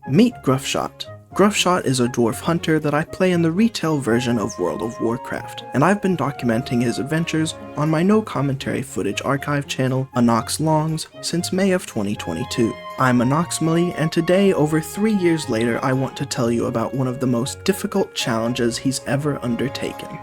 Meet Gruffshot. Gruffshot is a dwarf hunter that I play in the retail version of World of Warcraft, and I've been documenting his adventures on my no commentary footage archive channel, Anoxlongs, since May of 2022. I'm Anoxmaly, and today, over 3 years later, I want to tell you about one of the most difficult challenges he's ever undertaken.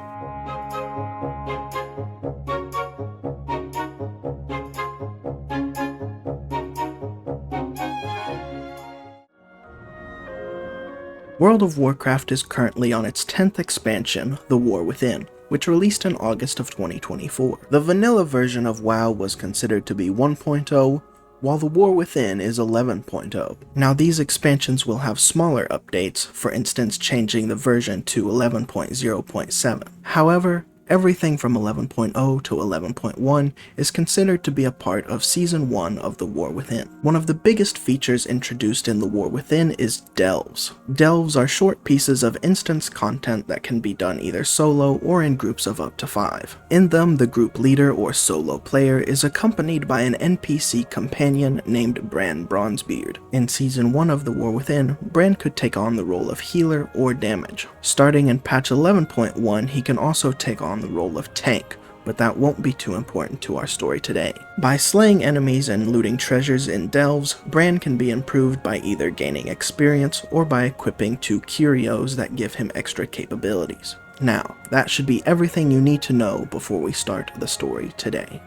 World of Warcraft is currently on its 10th expansion, The War Within, which released in August of 2024. The vanilla version of WoW was considered to be 1.0, while The War Within is 11.0. Now these expansions will have smaller updates, for instance changing the version to 11.0.7. However, everything from 11.0 to 11.1 is considered to be a part of Season 1 of The War Within. One of the biggest features introduced in The War Within is delves. Delves are short pieces of instance content that can be done either solo or in groups of up to 5. In them, the group leader or solo player is accompanied by an NPC companion named Brann Bronzebeard. In Season 1 of The War Within, Brann could take on the role of healer or damage. Starting in patch 11.1, he can also take on the role of tank, but that won't be too important to our story today. By slaying enemies and looting treasures in delves, Brann can be improved by either gaining experience or by equipping 2 curios that give him extra capabilities. Now, that should be everything you need to know before we start the story today.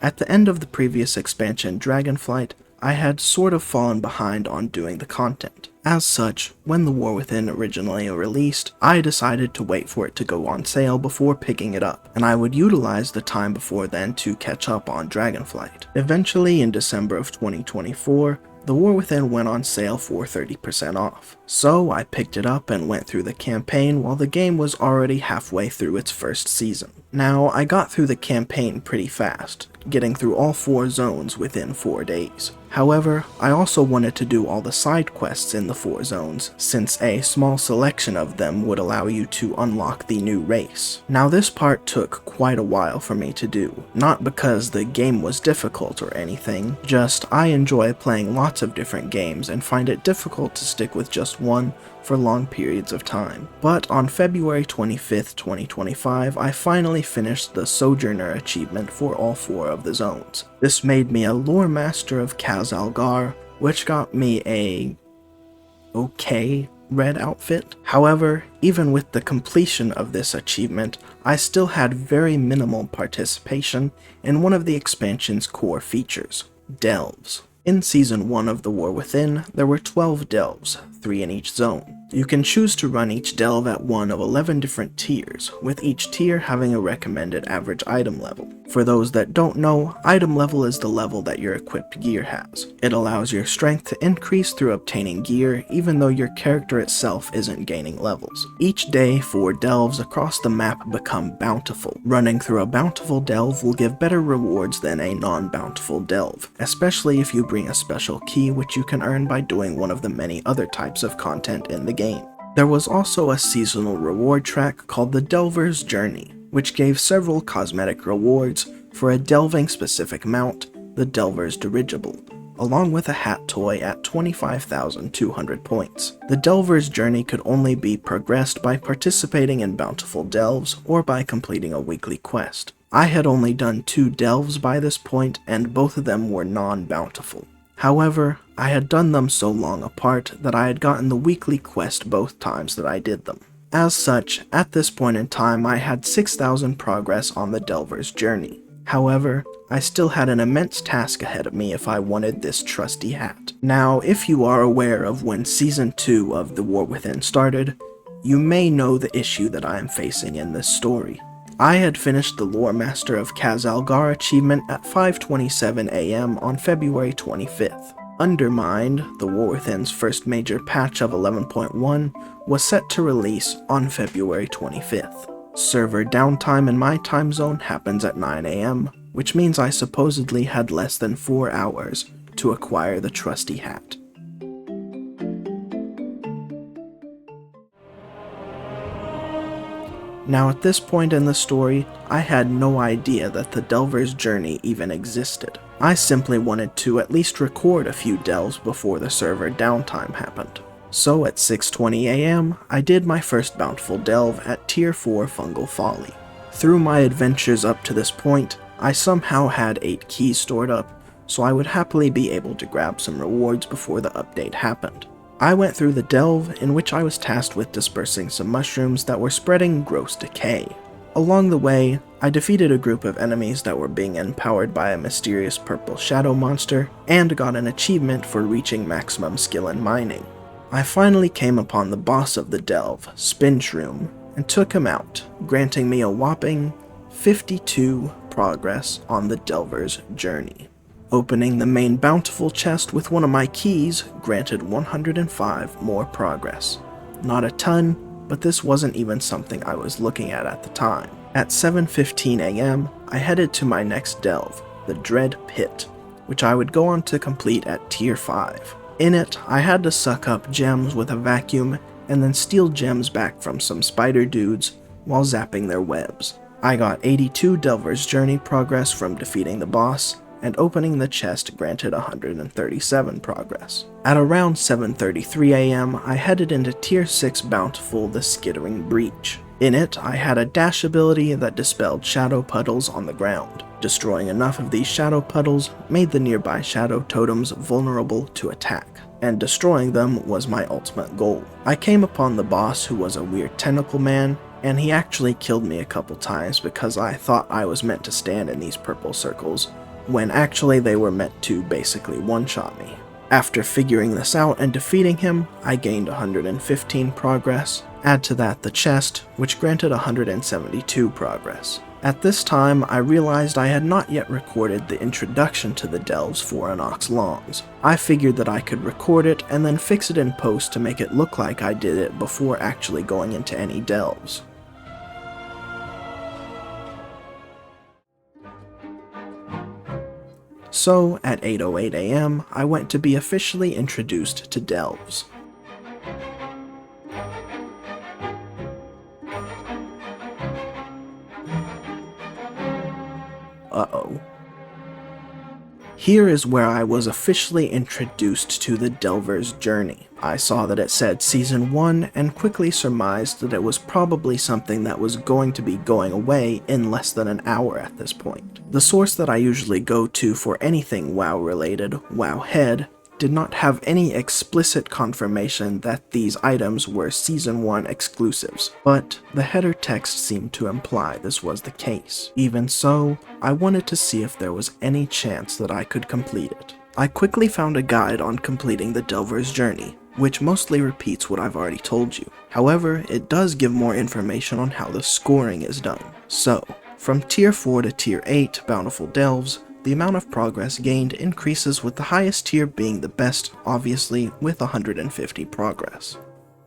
At the end of the previous expansion, Dragonflight, I had sort of fallen behind on doing the content. As such, when The War Within originally released, I decided to wait for it to go on sale before picking it up, and I would utilize the time before then to catch up on Dragonflight. Eventually, in December of 2024, The War Within went on sale for 30% off. So I picked it up and went through the campaign while the game was already halfway through its first season. Now, I got through the campaign pretty fast, getting through all 4 zones within 4 days. However, I also wanted to do all the side quests in the 4 zones, since a small selection of them would allow you to unlock the new race. Now this part took quite a while for me to do, not because the game was difficult or anything, just I enjoy playing lots of different games and find it difficult to stick with just one for long periods of time. But on February 25th, 2025, I finally finished the Sojourner achievement for all 4 of the zones. This made me a lore master of Khazalgar, which got me a okay red outfit. However, even with the completion of this achievement, I still had very minimal participation in one of the expansion's core features, delves. In Season 1 of The War Within, there were 12 delves, 3 in each zone. You can choose to run each delve at one of 11 different tiers, with each tier having a recommended average item level. For those that don't know, item level is the level that your equipped gear has. It allows your strength to increase through obtaining gear, even though your character itself isn't gaining levels. Each day, 4 delves across the map become bountiful. Running through a bountiful delve will give better rewards than a non-bountiful delve, especially if you bring a special key which you can earn by doing one of the many other types of content in the game. There was also a seasonal reward track called the Delver's Journey, which gave several cosmetic rewards for a delving specific mount, the Delver's Dirigible, along with a hat toy at 25,200 points. The Delver's Journey could only be progressed by participating in bountiful delves or by completing a weekly quest. I had only done 2 delves by this point, and both of them were non-bountiful. However, I had done them so long apart that I had gotten the weekly quest both times that I did them. As such, at this point in time I had 6,000 progress on the Delver's Journey. However, I still had an immense task ahead of me if I wanted this trusty hat. Now, if you are aware of when Season 2 of The War Within started, you may know the issue that I am facing in this story. I had finished the Lore Master of Khazalgar achievement at 5:27 AM on February 25th. Undermined, The War Within's first major patch of 11.1, was set to release on February 25th. Server downtime in my time zone happens at 9 AM, which means I supposedly had less than 4 hours to acquire the trusty hat. Now at this point in the story, I had no idea that the Delver's Journey even existed. I simply wanted to at least record a few delves before the server downtime happened. So at 6:20 AM, I did my first bountiful delve at Tier 4 Fungal Folly. Through my adventures up to this point, I somehow had 8 keys stored up, so I would happily be able to grab some rewards before the update happened. I went through the delve, in which I was tasked with dispersing some mushrooms that were spreading gross decay. Along the way, I defeated a group of enemies that were being empowered by a mysterious purple shadow monster, and got an achievement for reaching maximum skill in mining. I finally came upon the boss of the delve, Spinshroom, and took him out, granting me a whopping 52 progress on the Delver's Journey. Opening the main bountiful chest with one of my keys granted 105 more progress. Not a ton, but this wasn't even something I was looking at the time. At 7:15 AM, I headed to my next delve, the Dread Pit, which I would go on to complete at Tier 5. In it, I had to suck up gems with a vacuum and then steal gems back from some spider dudes while zapping their webs. I got 82 Delver's Journey progress from defeating the boss, and opening the chest granted 137 progress. At around 7:33 AM, I headed into Tier 6 Bountiful, the Skittering Breach. In it, I had a dash ability that dispelled shadow puddles on the ground. Destroying enough of these shadow puddles made the nearby shadow totems vulnerable to attack, and destroying them was my ultimate goal. I came upon the boss, who was a weird tentacle man, and he actually killed me a couple times because I thought I was meant to stand in these purple circles, when actually they were meant to basically one-shot me. After figuring this out and defeating him, I gained 115 progress. Add to that the chest, which granted 172 progress. At this time, I realized I had not yet recorded the introduction to the delves for Anoxmaly. I figured that I could record it and then fix it in post to make it look like I did it before actually going into any delves. So, at 8:08 AM, I went to be officially introduced to delves. Uh-oh. Here is where I was officially introduced to the Delver's Journey. I saw that it said Season 1 and quickly surmised that it was probably something that was going to be going away in less than an hour at this point. The source that I usually go to for anything WoW related, Wowhead, did not have any explicit confirmation that these items were Season 1 exclusives, but the header text seemed to imply this was the case. Even so, I wanted to see if there was any chance that I could complete it. I quickly found a guide on completing the Delver's Journey, which mostly repeats what I've already told you. However, it does give more information on how the scoring is done. So, from Tier 4 to Tier 8 Bountiful Delves, the amount of progress gained increases, with the highest tier being the best, obviously, with 150 progress.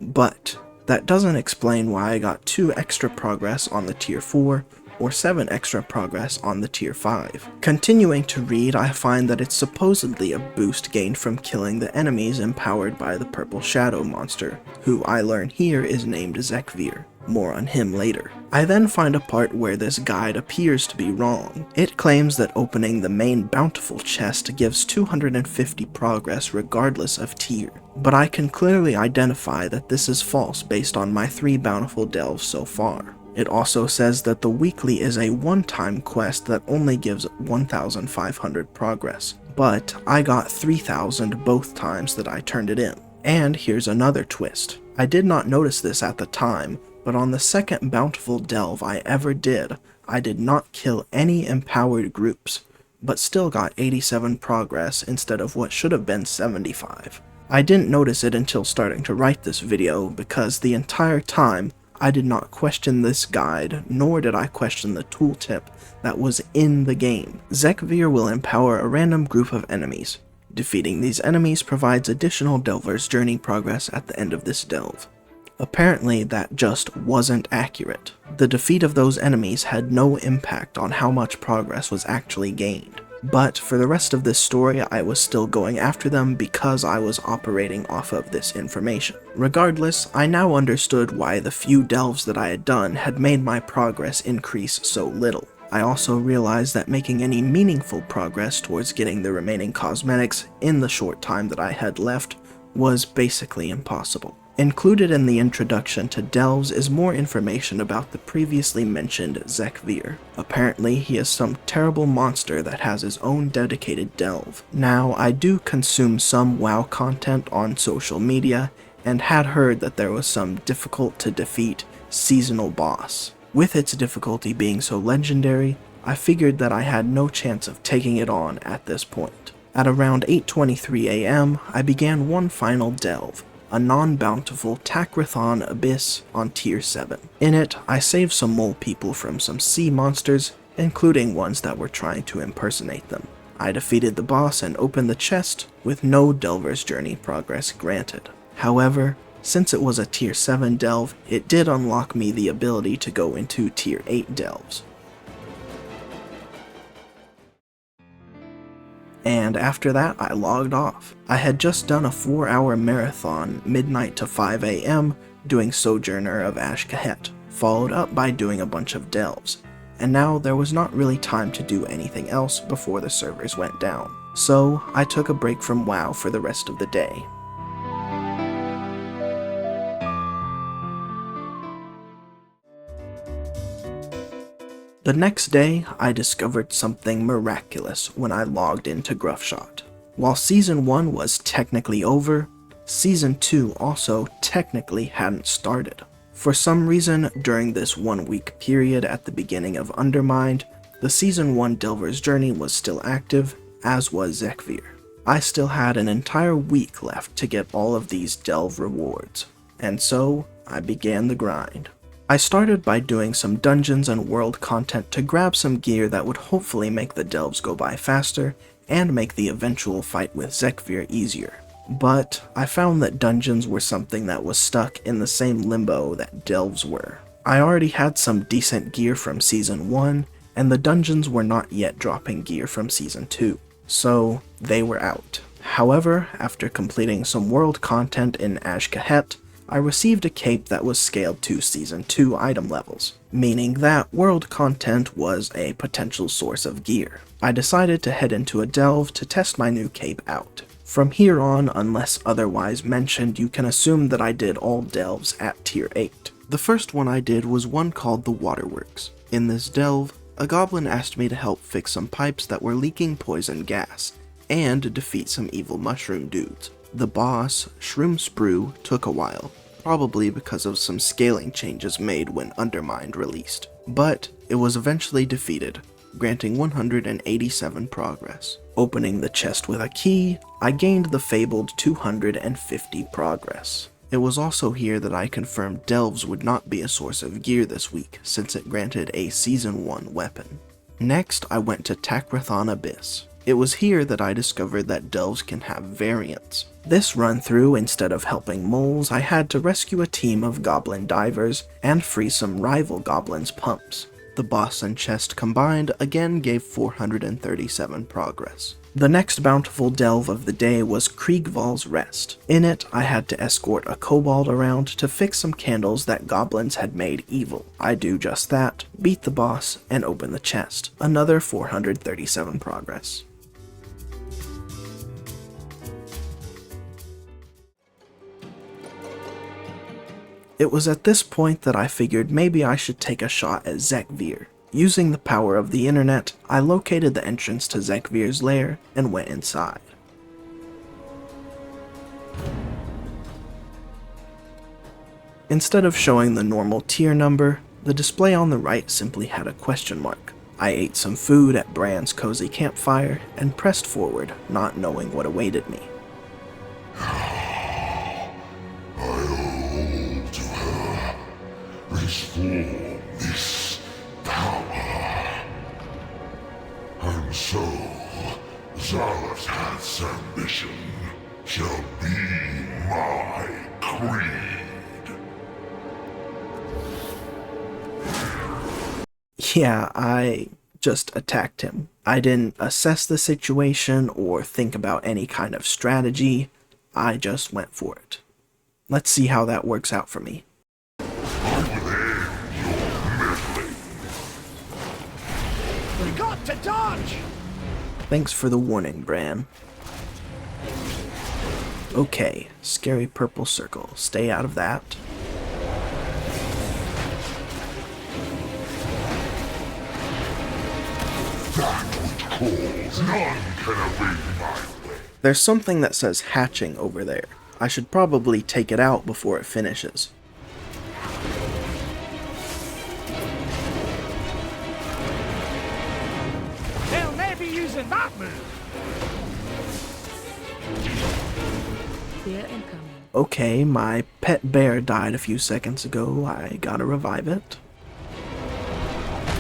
But that doesn't explain why I got 2 extra progress on the Tier 4, or 7 extra progress on the Tier 5. Continuing to read, I find that it's supposedly a boost gained from killing the enemies empowered by the purple shadow monster, who I learn here is named Zekvir. More on him later. I then find a part where this guide appears to be wrong. It claims that opening the main bountiful chest gives 250 progress regardless of tier, but I can clearly identify that this is false based on my 3 bountiful delves so far. It also says that the weekly is a one-time quest that only gives 1,500 progress, but I got 3,000 both times that I turned it in. And here's another twist. I did not notice this at the time, but on the second bountiful delve I ever did, I did not kill any empowered groups, but still got 87 progress instead of what should have been 75. I didn't notice it until starting to write this video, because the entire time I did not question this guide, nor did I question the tooltip that was in the game. Zekvir will empower a random group of enemies. Defeating these enemies provides additional Delver's Journey progress at the end of this delve. Apparently, that just wasn't accurate. The defeat of those enemies had no impact on how much progress was actually gained. But for the rest of this story, I was still going after them because I was operating off of this information. Regardless, I now understood why the few delves that I had done had made my progress increase so little. I also realized that making any meaningful progress towards getting the remaining cosmetics in the short time that I had left was basically impossible. Included in the introduction to Delves is more information about the previously mentioned Zekvir. Apparently, he is some terrible monster that has his own dedicated delve. Now, I do consume some WoW content on social media, and had heard that there was some difficult to defeat seasonal boss. With its difficulty being so legendary, I figured that I had no chance of taking it on at this point. At around 8:23 AM, I began one final delve, a non-bountiful Takrathon Abyss on tier 7. In it, I saved some mole people from some sea monsters, including ones that were trying to impersonate them. I defeated the boss and opened the chest, with no Delver's Journey progress granted. However, since it was a tier 7 delve, it did unlock me the ability to go into tier 8 delves. And after that, I logged off. I had just done a 4-hour marathon, midnight to 5 AM, doing Sojourner of Ashkahet, followed up by doing a bunch of delves, and now there was not really time to do anything else before the servers went down. So I took a break from WoW for the rest of the day. The next day, I discovered something miraculous when I logged into Gruffshot. While Season 1 was technically over, Season 2 also technically hadn't started. For some reason, during this 1-week period at the beginning of Undermined, the Season 1 Delver's Journey was still active, as was Zekvir. I still had an entire week left to get all of these delve rewards, and so I began the grind. I started by doing some dungeons and world content to grab some gear that would hopefully make the delves go by faster and make the eventual fight with Zekvir easier. But I found that dungeons were something that was stuck in the same limbo that delves were. I already had some decent gear from Season 1, and the dungeons were not yet dropping gear from Season 2, so they were out. However, after completing some world content in Ashkahet, I received a cape that was scaled to Season 2 item levels, meaning that world content was a potential source of gear. I decided to head into a delve to test my new cape out. From here on, unless otherwise mentioned, you can assume that I did all delves at tier 8. The first one I did was one called the Waterworks. In this delve, a goblin asked me to help fix some pipes that were leaking poison gas, and defeat some evil mushroom dudes. The boss, Shroom Sprue, took a while, probably because of some scaling changes made when Undermined released, but it was eventually defeated, granting 187 progress. Opening the chest with a key, I gained the fabled 250 progress. It was also here that I confirmed delves would not be a source of gear this week, since it granted a Season 1 weapon. Next, I went to Takrathon Abyss. It was here that I discovered that delves can have variants. This run-through, instead of helping moles, I had to rescue a team of goblin divers and free some rival goblins' pumps. The boss and chest combined again gave 437 progress. The next bountiful delve of the day was Kriegval's Rest. In it, I had to escort a kobold around to fix some candles that goblins had made evil. I do just that, beat the boss, and open the chest. Another 437 progress. It was at this point that I figured maybe I should take a shot at Zekvir. Using the power of the internet, I located the entrance to Zekvir's lair and went inside. Instead of showing the normal tier number, the display on the right simply had a question mark. I ate some food at Brann's cozy campfire and pressed forward, not knowing what awaited me. Restore this power. And so, Zarath's ambition shall be my creed. Yeah, I just attacked him. I didn't assess the situation or think about any kind of strategy. I just went for it. Let's see how that works out for me. We got to dodge! Thanks for the warning, Brann. Okay, scary purple circle. Stay out of that. There's something that says hatching over there. I should probably take it out before it finishes. They'll never be using that move! Fear incoming. Okay, my pet bear died a few seconds ago. I gotta revive it.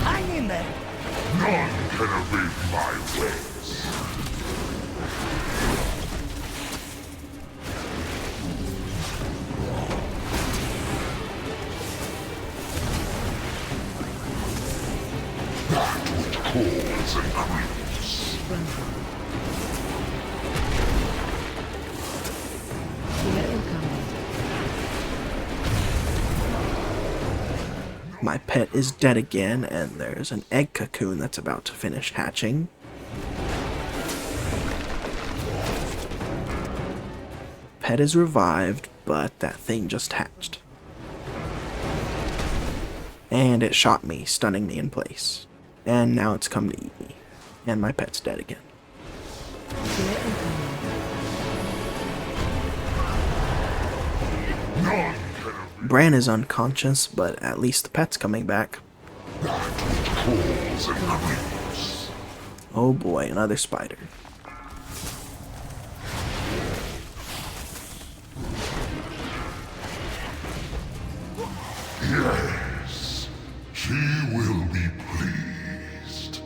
Hang in there! None can evade my ways. That which calls and creeps. Fear incoming. My pet is dead again, and there's an egg cocoon that's about to finish hatching. Pet is revived, but that thing just hatched. And it shot me, stunning me in place. And now it's come to eat me. And my pet's dead again. Fear incoming. None can Brann is unconscious, but at least the pet's coming back. that which calls and creeps. Oh boy, another spider. Yes, she will be pleased.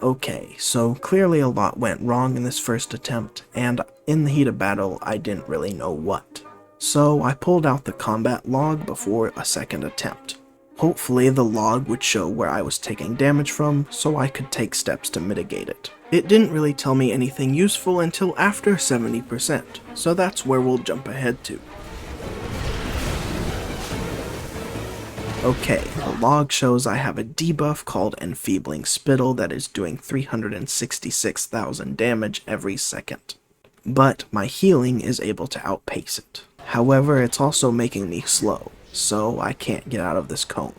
Okay, so clearly a lot went wrong in this first attempt, and in the heat of battle, I didn't really know what. So I pulled out the combat log before a second attempt. Hopefully the log would show where I was taking damage from, so I could take steps to mitigate it. It didn't really tell me anything useful until after 70%, so that's where we'll jump ahead to. Okay, the log shows I have a debuff called Enfeebling Spittle that is doing 366,000 damage every second. But my healing is able to outpace it. However, it's also making me slow, so I can't get out of this cone.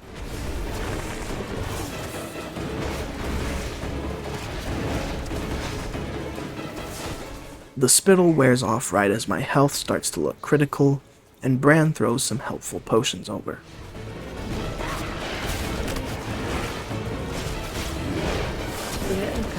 The spittle wears off right as my health starts to look critical, and Brann throws some helpful potions over. Fear incoming.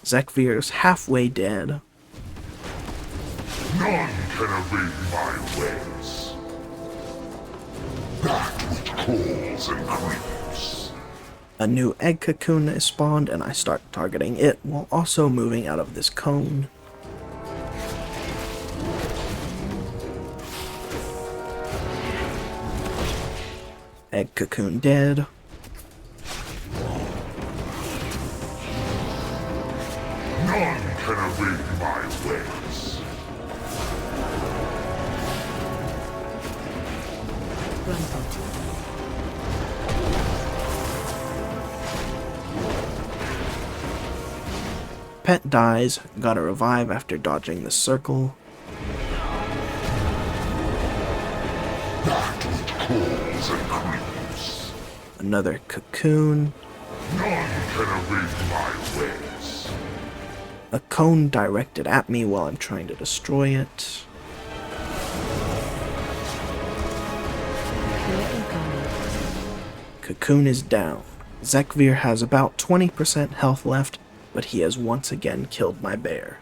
Zekvir's halfway dead. None can evade my ways. That which calls and creeps. A new egg cocoon is spawned, and I start targeting it while also moving out of this cone. Egg cocoon dead. None can evade my ways. Pet dies, gotta revive after dodging the circle. That which calls and creeps. Another cocoon. None can evade my ways. A cone directed at me while I'm trying to destroy it. Fear incoming. Cocoon is down. Zekvir has about 20% health left, but he has once again killed my bear.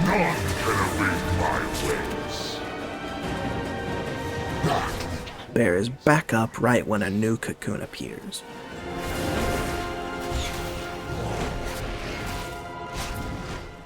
None can evade my ways. That which pet bear is back up right when a new cocoon appears.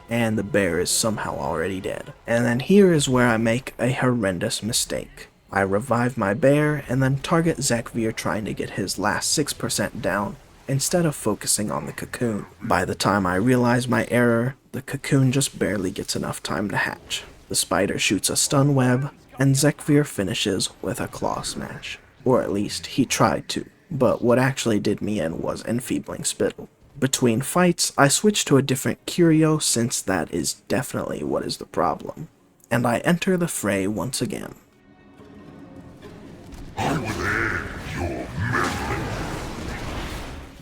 And the bear is somehow already dead. And then here is where I make a horrendous mistake. I revive my bear and then target Zekvir trying to get his last 6% down instead of focusing on the cocoon. By the time I realize my error, the cocoon just barely gets enough time to hatch. The spider shoots a stun web, and Zekvir finishes with a claw smash. Or at least, he tried to, but what actually did me in was enfeebling spittle. Between fights, I switch to a different curio since that is definitely what is the problem. And I enter the fray once again. I will end your meddling.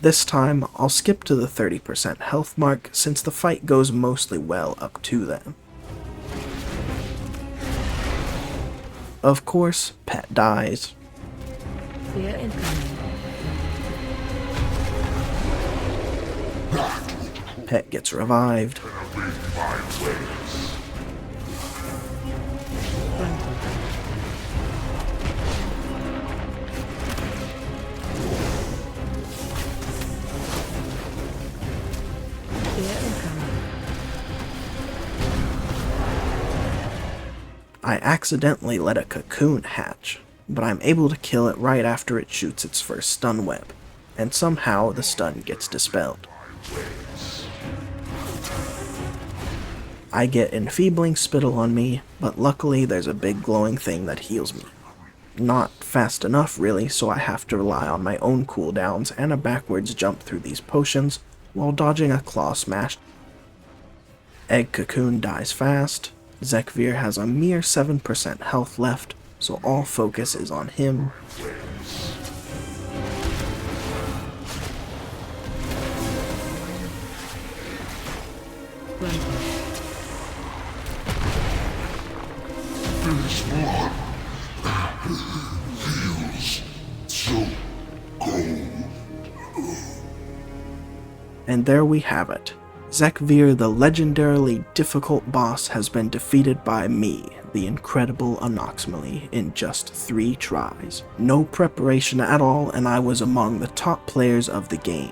This time, I'll skip to the 30% health mark since the fight goes mostly well up to then. Of course, Pet dies. Fear incoming. Pet gets revived. Obey my ways. Frontal. Fear incoming. I accidentally let a cocoon hatch, but I'm able to kill it right after it shoots its first stun web, and somehow the stun gets dispelled. I get enfeebling spittle on me, but luckily there's a big glowing thing that heals me. Not fast enough really, so I have to rely on my own cooldowns and a backwards jump through these potions while dodging a claw smash. Egg Cocoon dies fast. Zekvir has a mere 7% health left, so all focus is on him. Frontal. This one feels so cold. And there we have it. Zekvir, the legendarily difficult boss, has been defeated by me, the incredible Anoxmaly, in just 3 tries. No preparation at all, and I was among the top players of the game.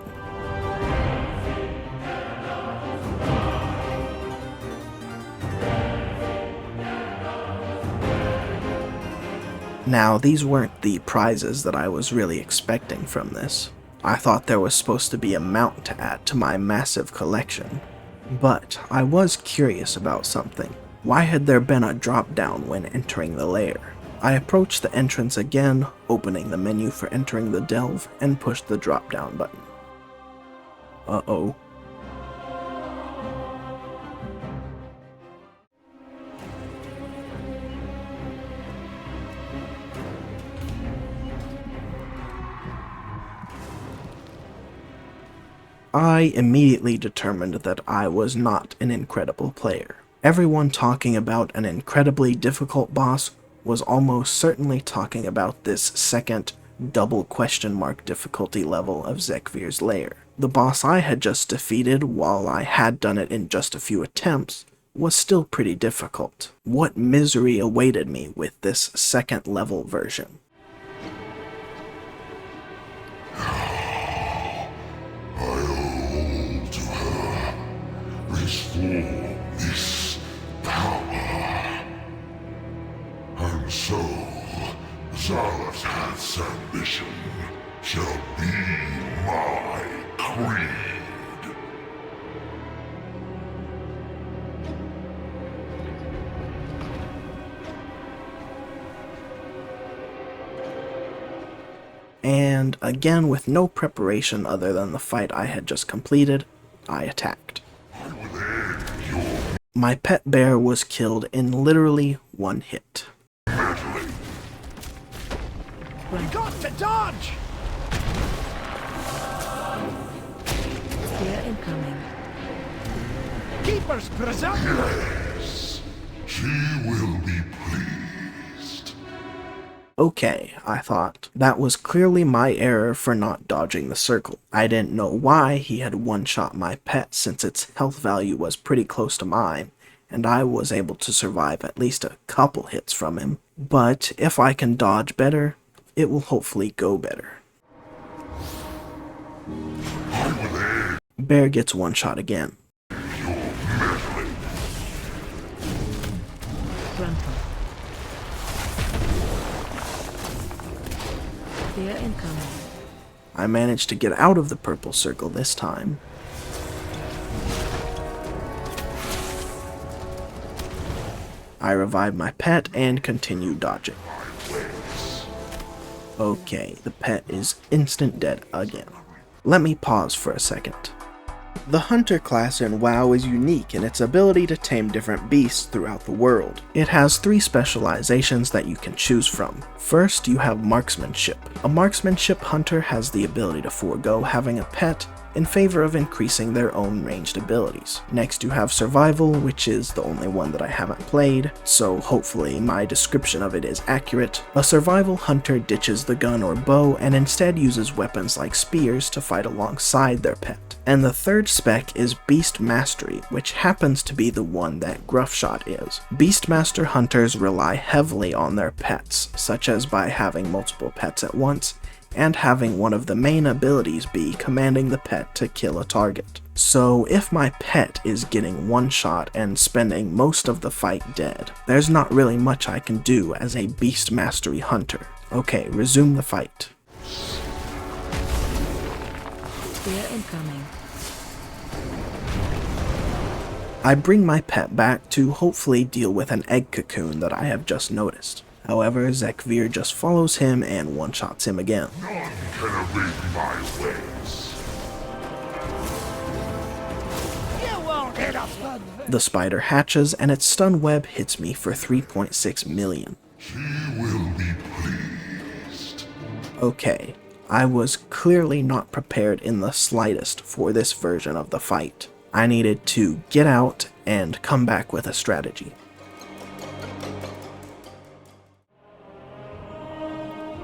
Now, these weren't the prizes that I was really expecting from this. I thought there was supposed to be a mount to add to my massive collection. But I was curious about something. Why had there been a drop-down when entering the lair? I approached the entrance again, opening the menu for entering the delve, and pushed the drop-down button. Uh-oh. I immediately determined that I was not an incredible player. Everyone talking about an incredibly difficult boss was almost certainly talking about this second double question mark difficulty level of Zekvir's lair. The boss I had just defeated, while I had done it in just a few attempts, was still pretty difficult. What misery awaited me with this second level version? Restore this power. And so, Zalatan's ambition shall be my creed. And again, with no preparation other than the fight I had just completed, I attacked. My pet bear was killed in literally 1 hit. You got to dodge! Fear incoming. Keepers presumptive! Yes, she will be pleased. Okay, I thought. That was clearly my error for not dodging the circle. I didn't know why he had one-shot my pet since its health value was pretty close to mine, and I was able to survive at least a couple hits from him. But if I can dodge better, it will hopefully go better. Bear gets one shot again. Gruntle. Fear incoming. I managed to get out of the purple circle this time. I revive my pet and continue dodging. Okay, the pet is instant dead again. Let me pause for a second. The Hunter class in WoW is unique in its ability to tame different beasts throughout the world. It has 3 specializations that you can choose from. First, you have Marksmanship. A Marksmanship hunter has the ability to forego having a pet in favor of increasing their own ranged abilities. Next, you have Survival, which is the only one that I haven't played, so hopefully my description of it is accurate. A Survival hunter ditches the gun or bow and instead uses weapons like spears to fight alongside their pet. And the third spec is Beast Mastery, which happens to be the one that Gruffshot is. Beastmaster hunters rely heavily on their pets, such as by having multiple pets at once, and having one of the main abilities be commanding the pet to kill a target. So if my pet is getting one shot and spending most of the fight dead, there's not really much I can do as a Beast Mastery hunter. Okay, resume the fight. Fear incoming. I bring my pet back to hopefully deal with an egg cocoon that I have just noticed. However, Zekvir just follows him and one-shots him again. None can evade my ways. You won't hit us. The spider hatches and its stun web hits me for 3.6 million. He will be pleased. Okay, I was clearly not prepared in the slightest for this version of the fight. I needed to get out and come back with a strategy.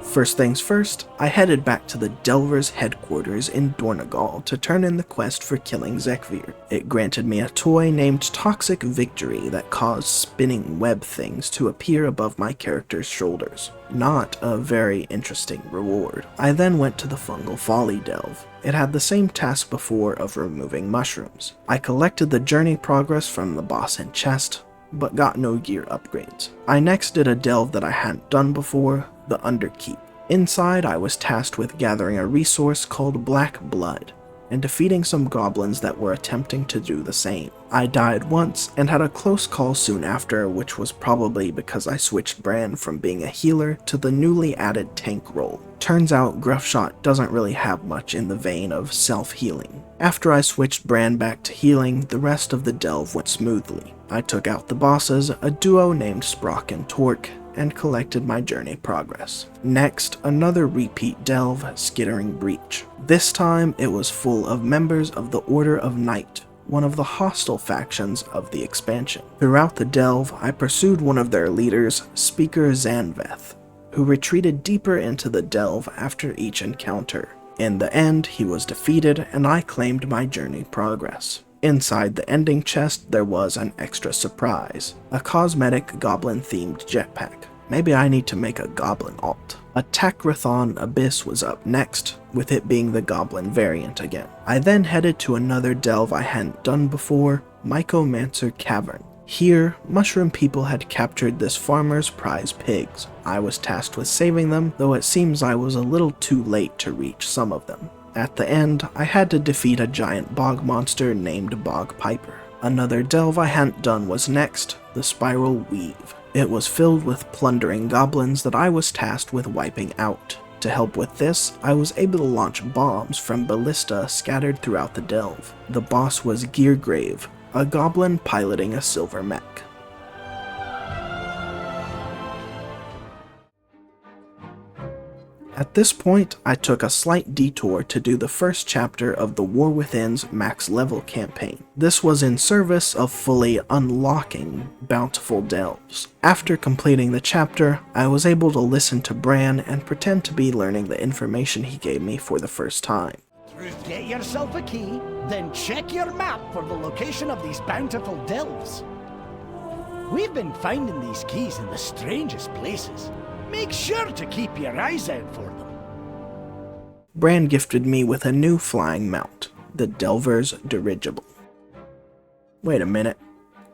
First things first, I headed back to the Delver's headquarters in Dornogal to turn in the quest for killing Zekvir. It granted me a toy named Toxic Victory that caused spinning web things to appear above my character's shoulders. Not a very interesting reward. I then went to the Fungal Folly Delve. It had the same task before of removing mushrooms. I collected the journey progress from the boss in chest, but got no gear upgrades. I next did a delve that I hadn't done before, the Underkeep. Inside, I was tasked with gathering a resource called Black Blood, and defeating some goblins that were attempting to do the same. I died once, and had a close call soon after, which was probably because I switched Brann from being a healer to the newly added tank role. Turns out Gruffshot doesn't really have much in the vein of self-healing. After I switched Brann back to healing, the rest of the delve went smoothly. I took out the bosses, a duo named Sprock and Torque, and collected my journey progress. Next, another repeat delve, Skittering Breach. This time, it was full of members of the Order of Night, one of the hostile factions of the expansion. Throughout the delve, I pursued one of their leaders, Speaker Zanveth, who retreated deeper into the delve after each encounter. In the end, he was defeated, and I claimed my journey progress. Inside the ending chest, there was an extra surprise, a cosmetic goblin-themed jetpack. Maybe I need to make a goblin alt. A Takrathon Abyss was up next, with it being the goblin variant again. I then headed to another delve I hadn't done before, Mycomancer Cavern. Here, mushroom people had captured this farmer's prize pigs. I was tasked with saving them, though it seems I was a little too late to reach some of them. At the end, I had to defeat a giant bog monster named Bog Piper. Another delve I hadn't done was next, the Spiral Weave. It was filled with plundering goblins that I was tasked with wiping out. To help with this, I was able to launch bombs from ballista scattered throughout the delve. The boss was Geargrave, a goblin piloting a silver mech. At this point, I took a slight detour to do the first chapter of the War Within's max level campaign. This was in service of fully unlocking bountiful delves. After completing the chapter, I was able to listen to Brann and pretend to be learning the information he gave me for the first time. Get yourself a key, then check your map for the location of these bountiful delves. We've been finding these keys in the strangest places. Make sure to keep your eyes out for them. Brann gifted me with a new flying mount, the Delver's Dirigible. Wait a minute,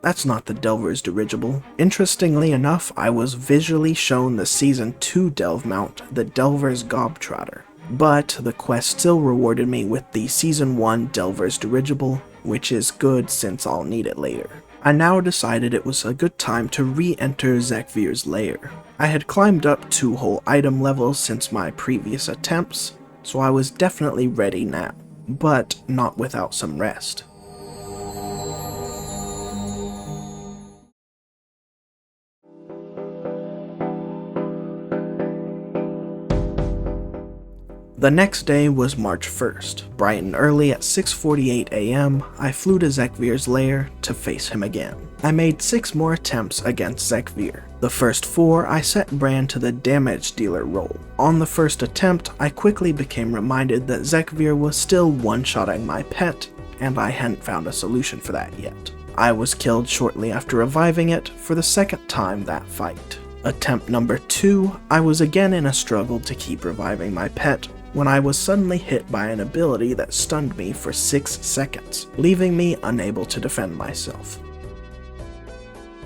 that's not the Delver's Dirigible. Interestingly enough, I was visually shown the Season 2 Delve mount, the Delver's Gobtrotter. But the quest still rewarded me with the Season 1 Delver's Dirigible, which is good since I'll need it later. I now decided it was a good time to re-enter Zekvir's lair. I had climbed up 2 whole item levels since my previous attempts, so I was definitely ready now, but not without some rest. The next day was March 1st. Bright and early at 6:48 AM, I flew to Zekvir's lair to face him again. I made 6 more attempts against Zekvir. The first 4, I set Brann to the damage dealer role. On the first attempt, I quickly became reminded that Zekvir was still one-shotting my pet, and I hadn't found a solution for that yet. I was killed shortly after reviving it for the second time that fight. Attempt number 2, I was again in a struggle to keep reviving my pet, when I was suddenly hit by an ability that stunned me for 6 seconds, leaving me unable to defend myself.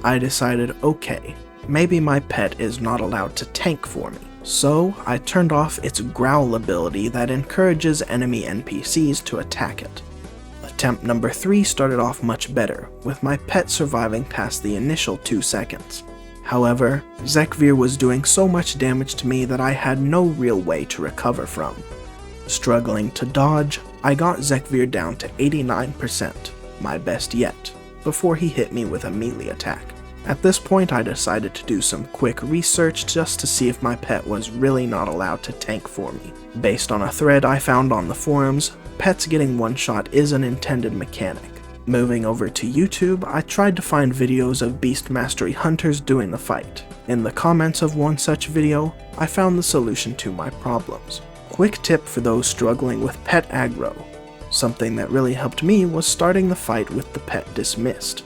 I decided, okay, maybe my pet is not allowed to tank for me, so I turned off its growl ability that encourages enemy NPCs to attack it. Attempt number 3 started off much better, with my pet surviving past the initial 2 seconds. However, Zekvir was doing so much damage to me that I had no real way to recover from. Struggling to dodge, I got Zekvir down to 89%, my best yet, before he hit me with a melee attack. At this point I decided to do some quick research just to see if my pet was really not allowed to tank for me. Based on a thread I found on the forums, pets getting one-shot is an intended mechanic. Moving over to YouTube, I tried to find videos of Beast Mastery hunters doing the fight. In the comments of one such video, I found the solution to my problems. Quick tip for those struggling with pet aggro. Something that really helped me was starting the fight with the pet dismissed.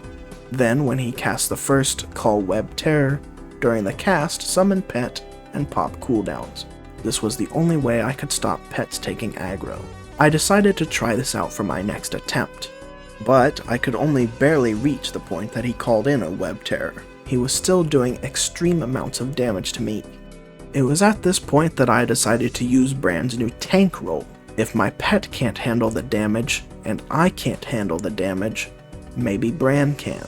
Then when he cast the first Call Web Terror, during the cast summon pet and pop cooldowns. This was the only way I could stop pets taking aggro. I decided to try this out for my next attempt. But I could only barely reach the point that he called in a web terror. He was still doing extreme amounts of damage to me. It was at this point that I decided to use Brann's new tank role. If my pet can't handle the damage, and I can't handle the damage, maybe Brann can.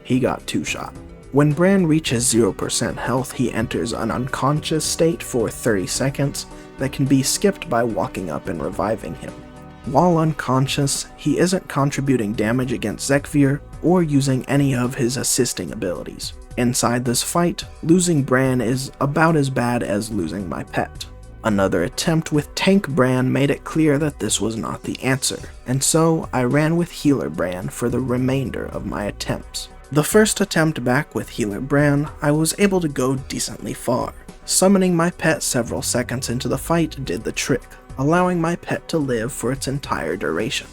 He got 2-shot. When Brann reaches 0% health, he enters an unconscious state for 30 seconds that can be skipped by walking up and reviving him. While unconscious, he isn't contributing damage against Zekvir or using any of his assisting abilities. Inside this fight, losing Brann is about as bad as losing my pet. Another attempt with Tank Brann made it clear that this was not the answer, and so I ran with Healer Brann for the remainder of my attempts. The first attempt back with Healer Brann, I was able to go decently far. Summoning my pet several seconds into the fight did the trick, allowing my pet to live for its entire duration.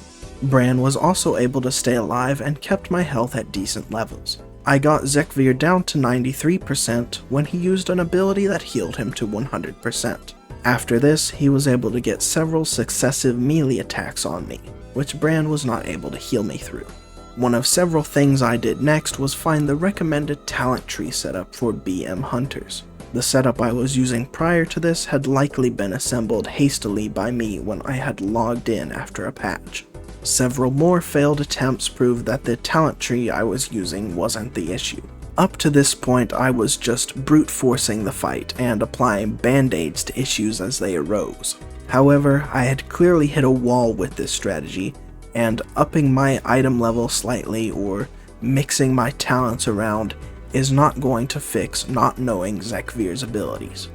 Brann was also able to stay alive and kept my health at decent levels. I got Zekvir down to 93% when he used an ability that healed him to 100%. After this, he was able to get several successive melee attacks on me, which Brann was not able to heal me through. One of several things I did next was find the recommended talent tree setup for BM hunters. The setup I was using prior to this had likely been assembled hastily by me when I had logged in after a patch. Several more failed attempts proved that the talent tree I was using wasn't the issue. Up to this point I was just brute forcing the fight and applying band-aids to issues as they arose. However, I had clearly hit a wall with this strategy, and upping my item level slightly or mixing my talents around is not going to fix not knowing Zekvir's abilities.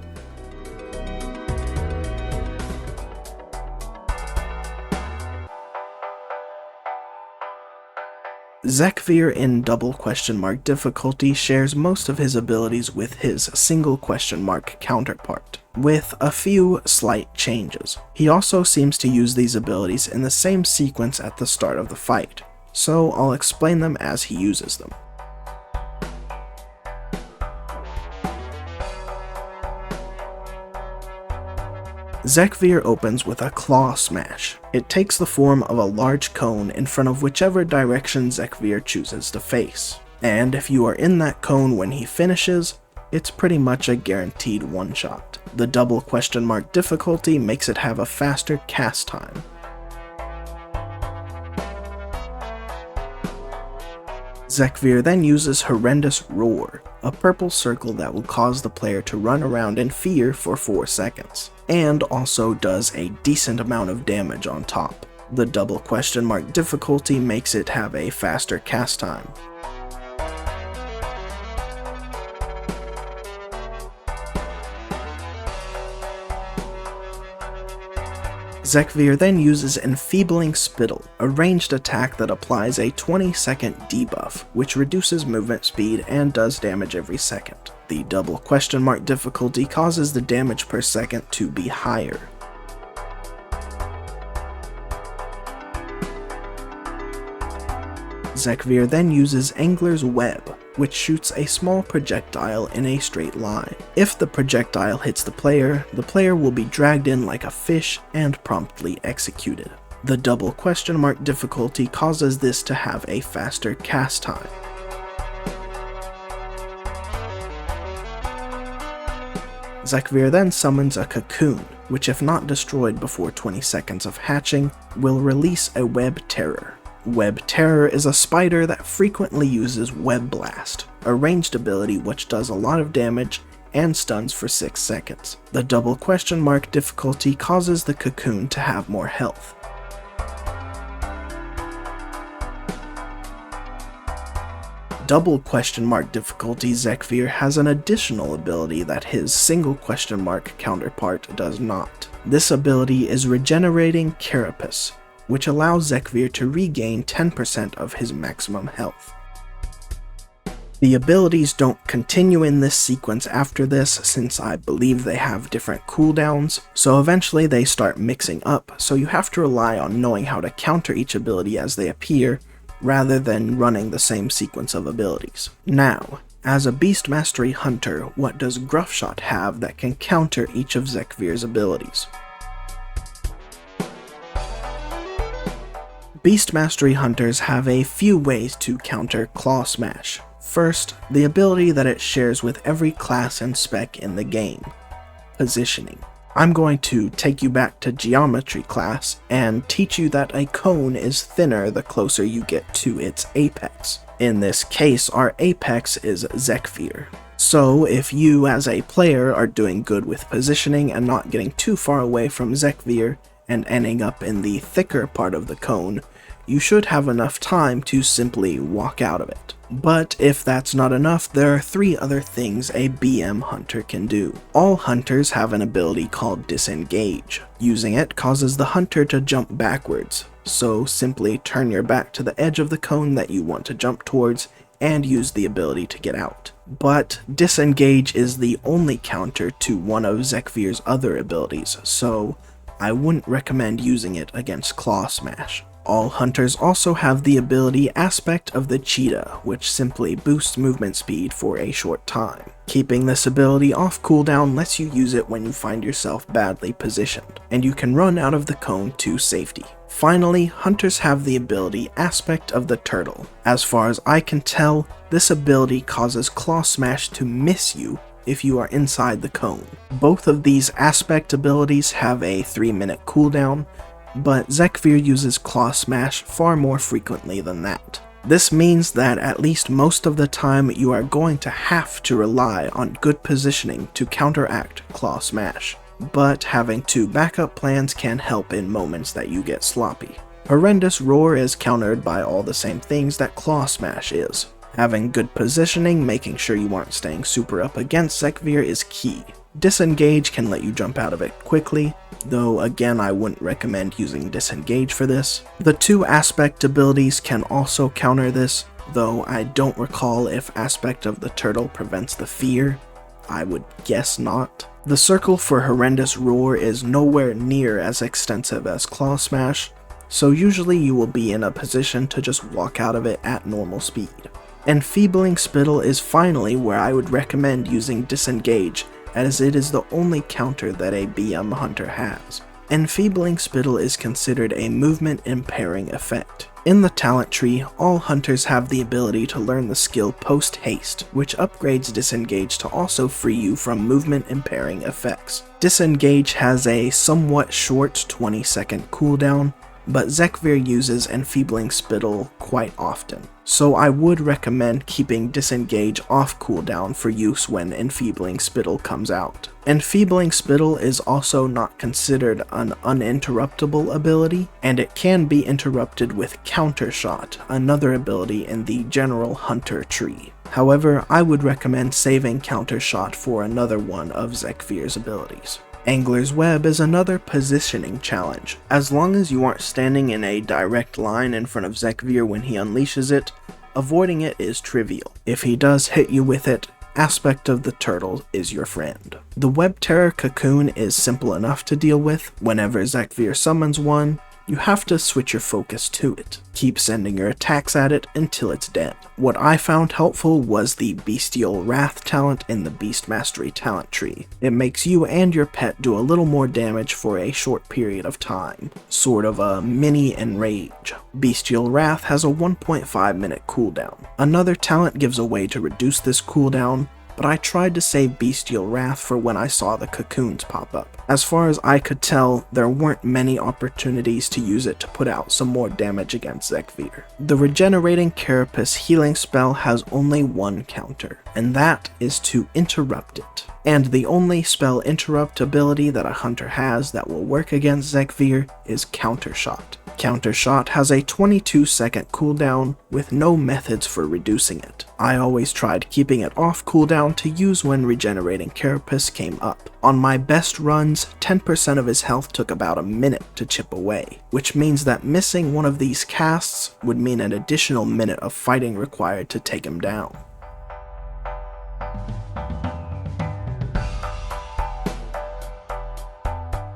Zekvir in double ? difficulty shares most of his abilities with his single ? counterpart, with a few slight changes. He also seems to use these abilities in the same sequence at the start of the fight. so I'll explain them as he uses them. Zekvir opens with a Claw Smash. It takes the form of a large cone in front of whichever direction Zekvir chooses to face. And if you are in that cone when he finishes, it's pretty much a guaranteed one-shot. The double question mark difficulty makes it have a faster cast time. Zekvir then uses Horrendous Roar, a purple circle that will cause the player to run around in fear for 4 seconds, and also does a decent amount of damage on top. The double question mark difficulty makes it have a faster cast time. Zekvir then uses Enfeebling Spittle, a ranged attack that applies a 20-second debuff, which reduces movement speed and does damage every second. The double question mark difficulty causes the damage per second to be higher. Zekvir then uses Angler's Web, which shoots a small projectile in a straight line. If the projectile hits the player will be dragged in like a fish and promptly executed. The double question mark difficulty causes this to have a faster cast time. Zekvir then summons a Cocoon, which if not destroyed before 20 seconds of hatching, will release a Web Terror. Web Terror is a spider that frequently uses Web Blast, a ranged ability which does a lot of damage and stuns for 6 seconds. The double question mark difficulty causes the Cocoon to have more health. Double question mark difficulty Zekvir has an additional ability that his single question mark counterpart does not. This ability is Regenerating Carapace, which allows Zekvir to regain 10% of his maximum health. The abilities don't continue in this sequence after this, since I believe they have different cooldowns, so eventually they start mixing up, so you have to rely on knowing how to counter each ability as they appear, rather than running the same sequence of abilities. Now, as a Beast Mastery Hunter, what does Gruffshot have that can counter each of Zekvir's abilities? Beast Mastery Hunters have a few ways to counter Claw Smash. First, the ability that it shares with every class and spec in the game, Positioning. I'm going to take you back to Geometry class and teach you that a cone is thinner the closer you get to its apex. In this case, our apex is Zekvir. So if you as a player are doing good with positioning and not getting too far away from Zekvir and ending up in the thicker part of the cone, you should have enough time to simply walk out of it. But if that's not enough, there are 3 other things a BM hunter can do. All hunters have an ability called Disengage. Using it causes the hunter to jump backwards, so simply turn your back to the edge of the cone that you want to jump towards and use the ability to get out. But Disengage is the only counter to one of Zekvir's other abilities, so I wouldn't recommend using it against Claw Smash. All hunters also have the ability Aspect of the Cheetah, which simply boosts movement speed for a short time. Keeping this ability off cooldown lets you use it when you find yourself badly positioned, and you can run out of the cone to safety. Finally, hunters have the ability Aspect of the Turtle. As far as I can tell, this ability causes Claw Smash to miss you if you are inside the cone. Both of these aspect abilities have a 3-minute cooldown, but Zekvir uses Claw Smash far more frequently than that. This means that at least most of the time you are going to have to rely on good positioning to counteract Claw Smash, but having 2 backup plans can help in moments that you get sloppy. Horrendous Roar is countered by all the same things that Claw Smash is. Having good positioning, making sure you aren't staying super up against Zekvir is key. Disengage can let you jump out of it quickly, though again I wouldn't recommend using Disengage for this. The 2 aspect abilities can also counter this, though I don't recall if Aspect of the Turtle prevents the fear. I would guess not. The circle for Horrendous Roar is nowhere near as extensive as Claw Smash, so usually you will be in a position to just walk out of it at normal speed. Enfeebling Spittle is finally where I would recommend using Disengage, as it is the only counter that a BM hunter has. Enfeebling Spittle is considered a movement impairing effect. In the talent tree, all hunters have the ability to learn the skill Post Haste, which upgrades Disengage to also free you from movement impairing effects. Disengage has a somewhat short 20-second cooldown, but Zekvir uses Enfeebling Spittle quite often, so I would recommend keeping Disengage off cooldown for use when Enfeebling Spittle comes out. Enfeebling Spittle is also not considered an uninterruptible ability, and it can be interrupted with Countershot, another ability in the general hunter tree. However, I would recommend saving Countershot for another one of Zekvir's abilities. Angler's Web is another positioning challenge. As long as you aren't standing in a direct line in front of Zekvir when he unleashes it, avoiding it is trivial. If he does hit you with it, Aspect of the Turtle is your friend. The Web Terror Cocoon is simple enough to deal with. Whenever Zekvir summons one, you have to switch your focus to it. Keep sending your attacks at it until it's dead. What I found helpful was the Bestial Wrath talent in the Beast Mastery talent tree. It makes you and your pet do a little more damage for a short period of time. Sort of a mini Enrage. Bestial Wrath has a 1.5 minute cooldown. Another talent gives a way to reduce this cooldown, but I tried to save Bestial Wrath for when I saw the cocoons pop up. As far as I could tell, there weren't many opportunities to use it to put out some more damage against Zekvir. The Regenerating Carapace healing spell has only one counter, and that is to interrupt it. And the only spell interrupt ability that a hunter has that will work against Zekvir is Countershot. Countershot has a 22-second cooldown with no methods for reducing it. I always tried keeping it off cooldown to use when Regenerating Carapace came up. On my best runs, 10% of his health took about a minute to chip away, which means that missing one of these casts would mean an additional minute of fighting required to take him down.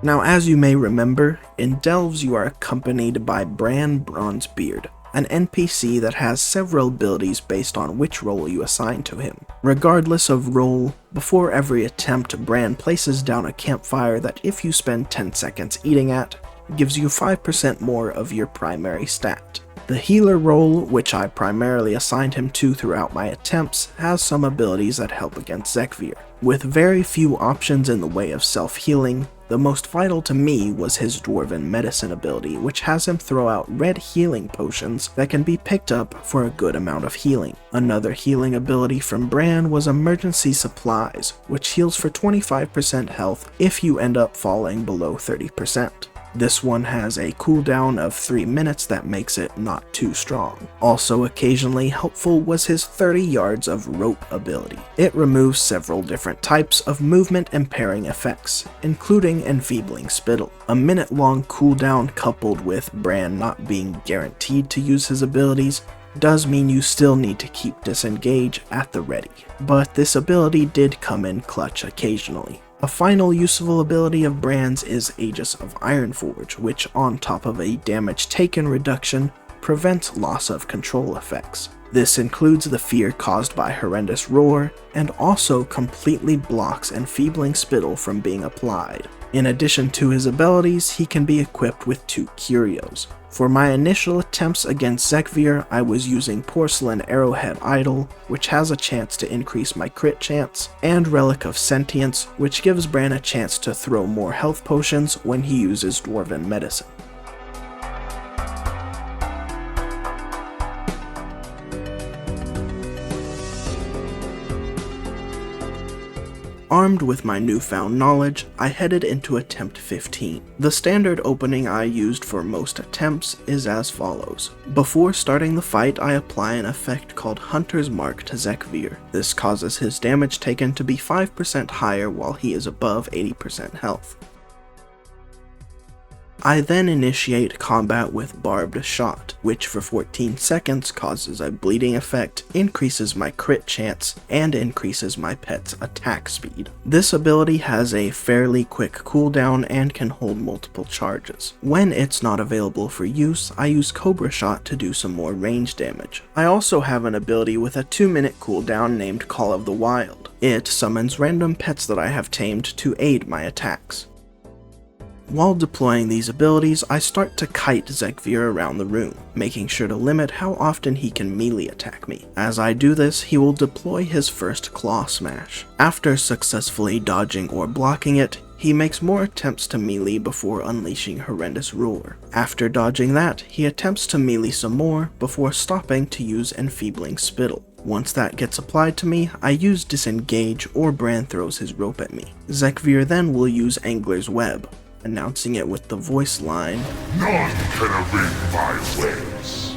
Now, as you may remember, in Delves you are accompanied by Brann Bronzebeard, an NPC that has several abilities based on which role you assign to him. Regardless of role, before every attempt, Brann places down a campfire that if you spend 10 seconds eating at, gives you 5% more of your primary stat. The healer role, which I primarily assigned him to throughout my attempts, has some abilities that help against Zekvir. With very few options in the way of self-healing, the most vital to me was his Dwarven Medicine ability, which has him throw out red healing potions that can be picked up for a good amount of healing. Another healing ability from Brann was Emergency Supplies, which heals for 25% health if you end up falling below 30%. This one has a cooldown of 3 minutes that makes it not too strong. Also occasionally helpful was his 30 yards of rope ability. It removes several different types of movement impairing effects, including Enfeebling Spittle. A minute-long cooldown coupled with Brann not being guaranteed to use his abilities does mean you still need to keep Disengage at the ready, but this ability did come in clutch occasionally. A final useful ability of Brann's is Aegis of Ironforge, which on top of a damage taken reduction, prevents loss of control effects. This includes the fear caused by Horrendous Roar, and also completely blocks Enfeebling Spittle from being applied. In addition to his abilities, he can be equipped with 2 curios. For my initial attempts against Zekvir, I was using Porcelain Arrowhead Idol, which has a chance to increase my crit chance, and Relic of Sentience, which gives Brann a chance to throw more health potions when he uses Dwarven Medicine. Armed with my newfound knowledge, I headed into attempt 15. The standard opening I used for most attempts is as follows. Before starting the fight, I apply an effect called Hunter's Mark to Zekvir. This causes his damage taken to be 5% higher while he is above 80% health. I then initiate combat with Barbed Shot, which for 14 seconds causes a bleeding effect, increases my crit chance, and increases my pet's attack speed. This ability has a fairly quick cooldown and can hold multiple charges. When it's not available for use, I use Cobra Shot to do some more range damage. I also have an ability with a 2-minute cooldown named Call of the Wild. It summons random pets that I have tamed to aid my attacks. While deploying these abilities, I start to kite Zekvir around the room, making sure to limit how often he can melee attack me. As I do this, he will deploy his first Claw Smash. After successfully dodging or blocking it, he makes more attempts to melee before unleashing Horrendous Roar. After dodging that, he attempts to melee some more before stopping to use Enfeebling Spittle. Once that gets applied to me, I use Disengage or Brann throws his rope at me. Zekvir then will use Angler's Web, announcing it with the voice line, None can evade my ways.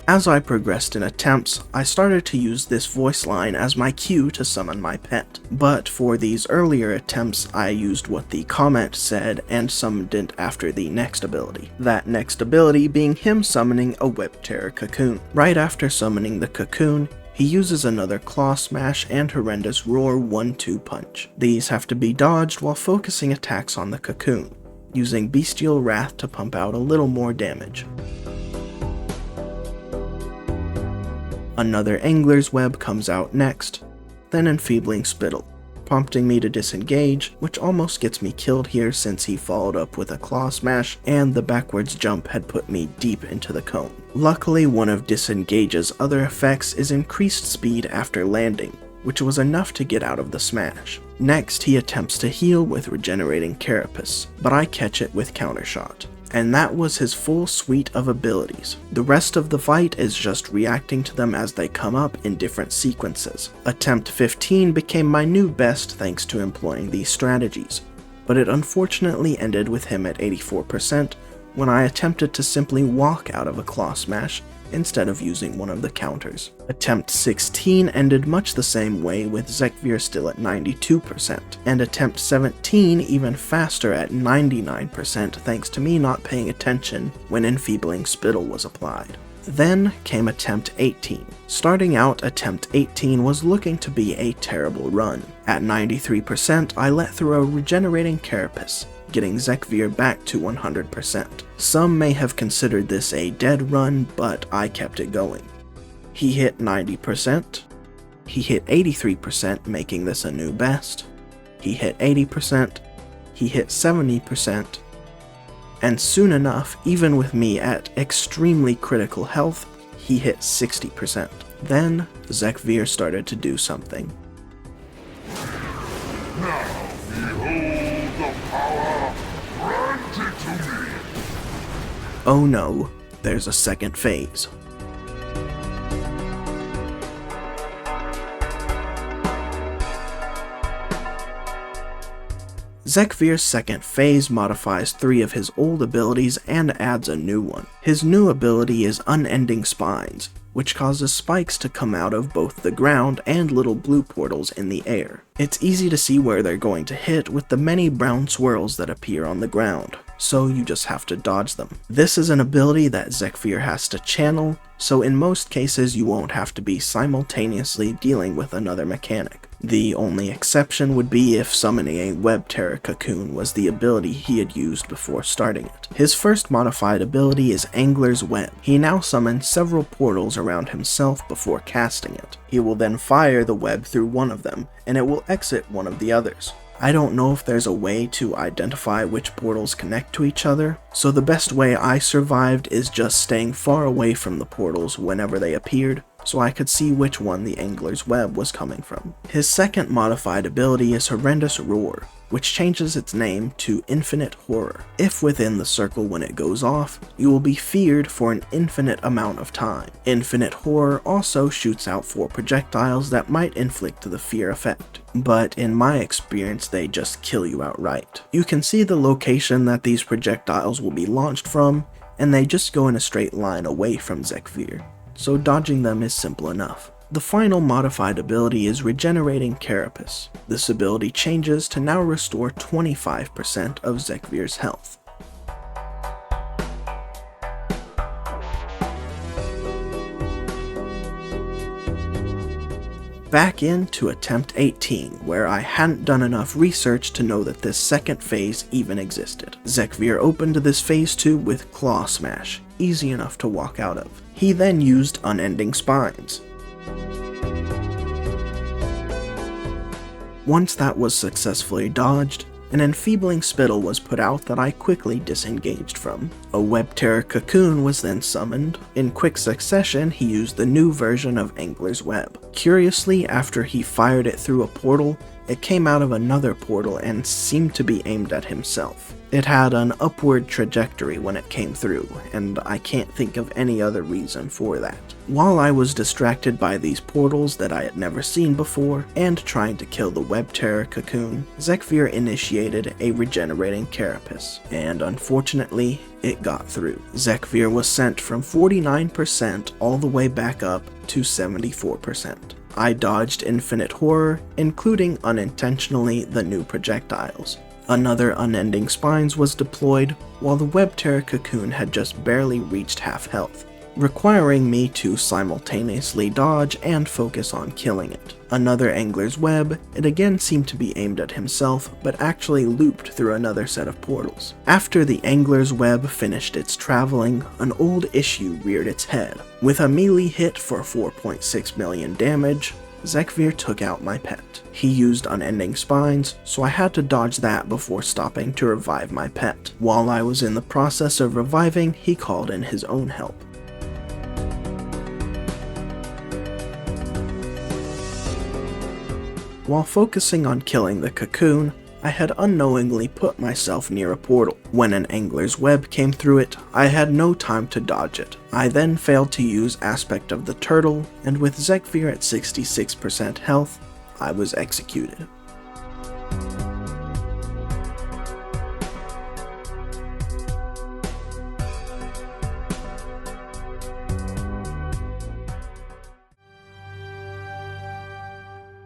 As I progressed in attempts, I started to use this voice line as my cue to summon my pet. But for these earlier attempts, I used what the comment said and summoned it after the next ability. That next ability being him summoning a Web Terror Cocoon. Right after summoning the cocoon, he uses another Claw Smash and Horrendous Roar 1-2 punch. These have to be dodged while focusing attacks on the cocoon, using Bestial Wrath to pump out a little more damage. Another Angler's Web comes out next, then Enfeebling Spittle, prompting me to disengage, which almost gets me killed here since he followed up with a Claw Smash and the backwards jump had put me deep into the cone. Luckily, one of Disengage's other effects is increased speed after landing, which was enough to get out of the smash. Next, he attempts to heal with Regenerating Carapace, but I catch it with Countershot. And that was his full suite of abilities. The rest of the fight is just reacting to them as they come up in different sequences. Attempt 15 became my new best thanks to employing these strategies, but it unfortunately ended with him at 84% when I attempted to simply walk out of a Claw Smash instead of using one of the counters. Attempt 16 ended much the same way with Zekvir still at 92%, and attempt 17 even faster at 99% thanks to me not paying attention when Enfeebling Spittle was applied. Then came attempt 18. Starting out, attempt 18 was looking to be a terrible run. At 93%, I let through a Regenerating Carapace, getting Zekvir back to 100%. Some may have considered this a dead run, but I kept it going. He hit 90%, he hit 83%, making this a new best, he hit 80%, he hit 70%, and soon enough, even with me at extremely critical health, he hit 60%. Then, Zekvir started to do something. Now behold the power granted to me. Oh no, there's a second phase. Zekvir's second phase modifies 3 of his old abilities and adds a new one. His new ability is Unending Spines, which causes spikes to come out of both the ground and little blue portals in the air. It's easy to see where they're going to hit with the many brown swirls that appear on the ground, so you just have to dodge them. This is an ability that Zekvir has to channel, so in most cases you won't have to be simultaneously dealing with another mechanic. The only exception would be if summoning a Web Terror Cocoon was the ability he had used before starting it. His first modified ability is Angler's Web. He now summons several portals around himself before casting it. He will then fire the web through one of them, and it will exit one of the others. I don't know if there's a way to identify which portals connect to each other, so the best way I survived is just staying far away from the portals whenever they appeared, so I could see which one the Angler's Web was coming from. His second modified ability is Horrendous Roar, which changes its name to Infinite Horror. If within the circle when it goes off, you will be feared for an infinite amount of time. Infinite Horror also shoots out 4 projectiles that might inflict the fear effect, but in my experience they just kill you outright. You can see the location that these projectiles will be launched from, and they just go in a straight line away from Zekvir, so dodging them is simple enough. The final modified ability is Regenerating Carapace. This ability changes to now restore 25% of Zekvir's health. Back into attempt 18, where I hadn't done enough research to know that this second phase even existed. Zekvir opened this phase 2 with Claw Smash, easy enough to walk out of. He then used Unending Spines. Once that was successfully dodged, an enfeebling spittle was put out that I quickly disengaged from. A Web Terror Cocoon was then summoned. In quick succession, he used the new version of Angler's Web. Curiously, after he fired it through a portal, it came out of another portal and seemed to be aimed at himself. It had an upward trajectory when it came through, and I can't think of any other reason for that. While I was distracted by these portals that I had never seen before, and trying to kill the Web Terror Cocoon, Zekvir initiated a regenerating carapace, and unfortunately, it got through. Zekvir was sent from 49% all the way back up to 74%. I dodged Infinite Horror, including unintentionally the new projectiles. Another Unending Spines was deployed, while the Web Terror Cocoon had just barely reached half health, requiring me to simultaneously dodge and focus on killing it. Another Angler's Web, it again seemed to be aimed at himself, but actually looped through another set of portals. After the Angler's Web finished its traveling, an old issue reared its head. With a melee hit for 4.6 million damage, Zekvir took out my pet. He used Unending Spines, so I had to dodge that before stopping to revive my pet. While I was in the process of reviving, he called in his own help. While focusing on killing the cocoon, I had unknowingly put myself near a portal. When an Angler's Web came through it, I had no time to dodge it. I then failed to use Aspect of the Turtle, and with Zekvir at 66% health, I was executed.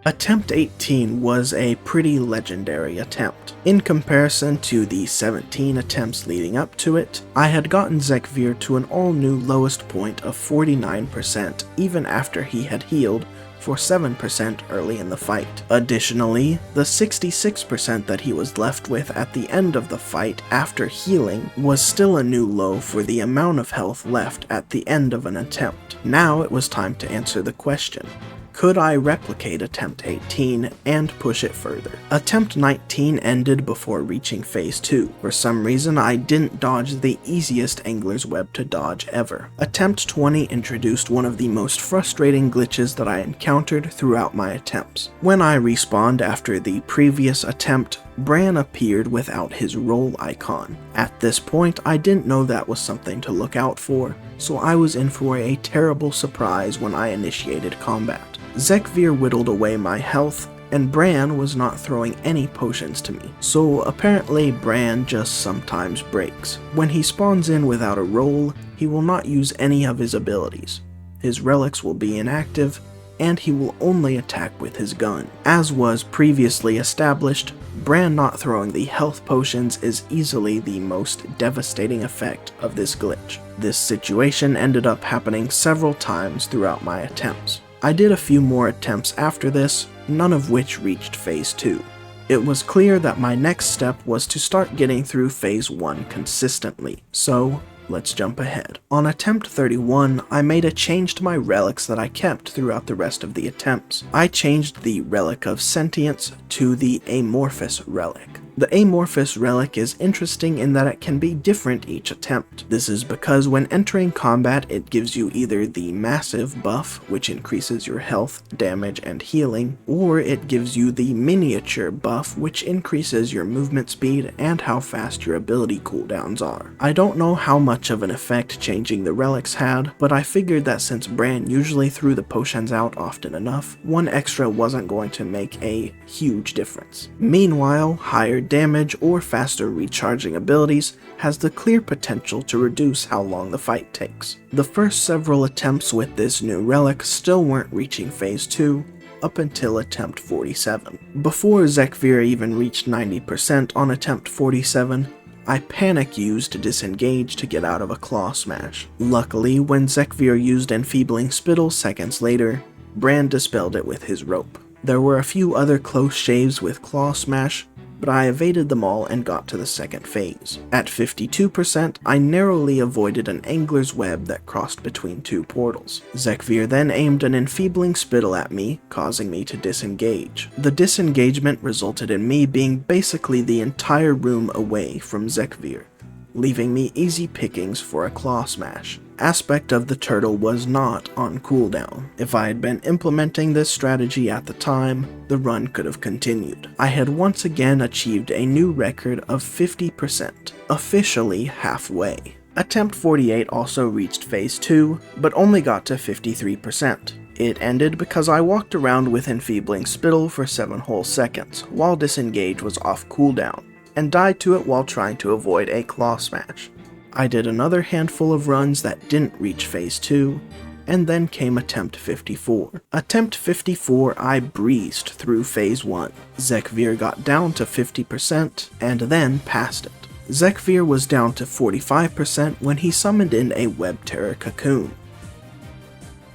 Attempt 18 was a pretty legendary attempt. In comparison to the 17 attempts leading up to it, I had gotten Zekvir to an all-new lowest point of 49% even after he had healed for 7% early in the fight. Additionally, the 66% that he was left with at the end of the fight after healing was still a new low for the amount of health left at the end of an attempt. Now it was time to answer the question: could I replicate Attempt 18 and push it further? Attempt 19 ended before reaching Phase 2. For some reason, I didn't dodge the easiest Angler's Web to dodge ever. Attempt 20 introduced one of the most frustrating glitches that I encountered throughout my attempts. When I respawned after the previous attempt, Brann appeared without his role icon. At this point, I didn't know that was something to look out for, so I was in for a terrible surprise when I initiated combat. Zekvir whittled away my health, and Brann was not throwing any potions to me, so apparently Brann just sometimes breaks. When he spawns in without a role, he will not use any of his abilities. His relics will be inactive, and he will only attack with his gun. As was previously established, Brann not throwing the health potions is easily the most devastating effect of this glitch. This situation ended up happening several times throughout my attempts. I did a few more attempts after this, none of which reached Phase 2. It was clear that my next step was to start getting through Phase 1 consistently, so let's jump ahead. On Attempt 31, I made a change to my relics that I kept throughout the rest of the attempts. I changed the Relic of Sentience to the Amorphous Relic. The Amorphous Relic is interesting in that it can be different each attempt. This is because when entering combat, it gives you either the Massive buff, which increases your health, damage, and healing, or it gives you the Miniature buff, which increases your movement speed and how fast your ability cooldowns are. I don't know how much of an effect changing the relics had, but I figured that since Brann usually threw the potions out often enough, one extra wasn't going to make a huge difference. Meanwhile, higher damage or faster recharging abilities has the clear potential to reduce how long the fight takes. The first several attempts with this new relic still weren't reaching Phase 2, up until Attempt 47. Before Zekvir even reached 90% on Attempt 47, I panic used to disengage to get out of a claw smash. Luckily, when Zekvir used Enfeebling Spittle seconds later, Brann dispelled it with his rope. There were a few other close shaves with Claw Smash, but I evaded them all and got to the second phase. At 52%, I narrowly avoided an angler's web that crossed between two portals. Zekvir then aimed an enfeebling spittle at me, causing me to disengage. The disengagement resulted in me being basically the entire room away from Zekvir, leaving me easy pickings for a Claw Smash. Aspect of the turtle was not on cooldown. If I had been implementing this strategy at the time, the run could have continued. I had once again achieved a new record of 50%, officially halfway. Attempt 48 also reached phase 2, but only got to 53%. It ended because I walked around with enfeebling spittle for 7 whole seconds, while disengage was off cooldown, and died to it while trying to avoid a Claw Smash. I did another handful of runs that didn't reach phase 2, and then came attempt 54. Attempt 54 I breezed through phase 1. Zekvir got down to 50% and then passed it. Zekvir was down to 45% when he summoned in a Web Terror Cocoon.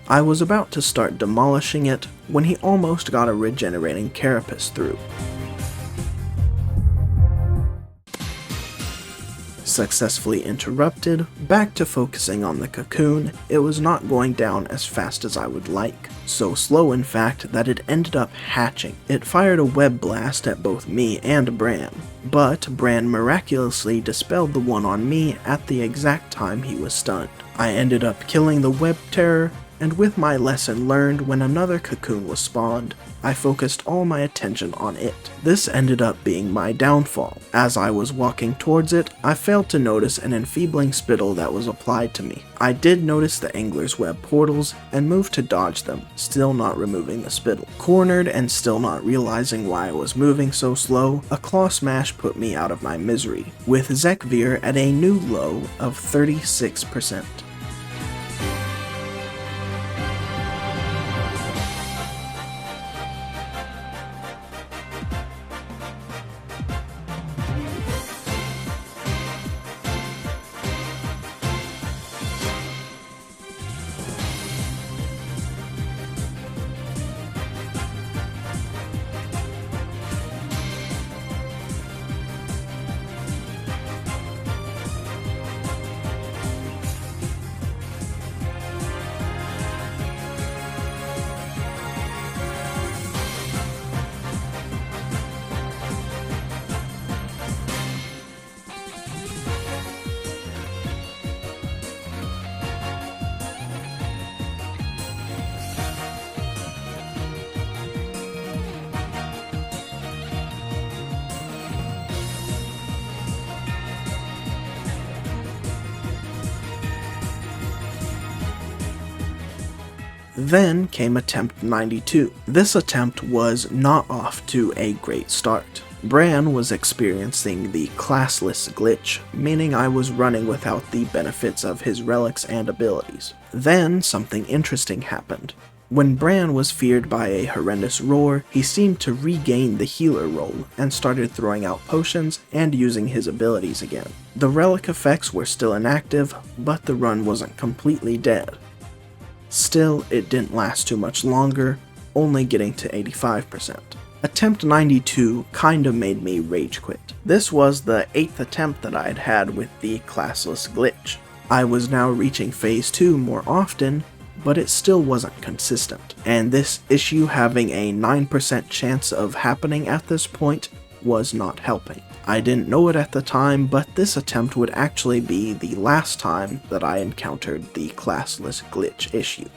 I was about to start demolishing it when he almost got a regenerating carapace through. Successfully interrupted, back to focusing on the cocoon. It was not going down as fast as I would like. So slow in fact that it ended up hatching. It fired a web blast at both me and Brann, but Brann miraculously dispelled the one on me at the exact time he was stunned. I ended up killing the web terror, and with my lesson learned when another cocoon was spawned, I focused all my attention on it. This ended up being my downfall. As I was walking towards it, I failed to notice an enfeebling spittle that was applied to me. I did notice the Angler's Web portals and moved to dodge them, still not removing the spittle. Cornered and still not realizing why I was moving so slow, a Claw Smash put me out of my misery, with Zekvir at a new low of 36%. Then came attempt 92. This attempt was not off to a great start. Brann was experiencing the classless glitch, meaning I was running without the benefits of his relics and abilities. Then something interesting happened. When Brann was feared by a horrendous roar, he seemed to regain the healer role and started throwing out potions and using his abilities again. The relic effects were still inactive, but the run wasn't completely dead. Still, it didn't last too much longer, only getting to 85%. Attempt 92 kinda made me rage quit. This was the 8th attempt that I'd had with the classless glitch. I was now reaching phase 2 more often, but it still wasn't consistent. And this issue having a 9% chance of happening at this point was not helping. I didn't know it at the time, but this attempt would actually be the last time that I encountered the classless glitch issue.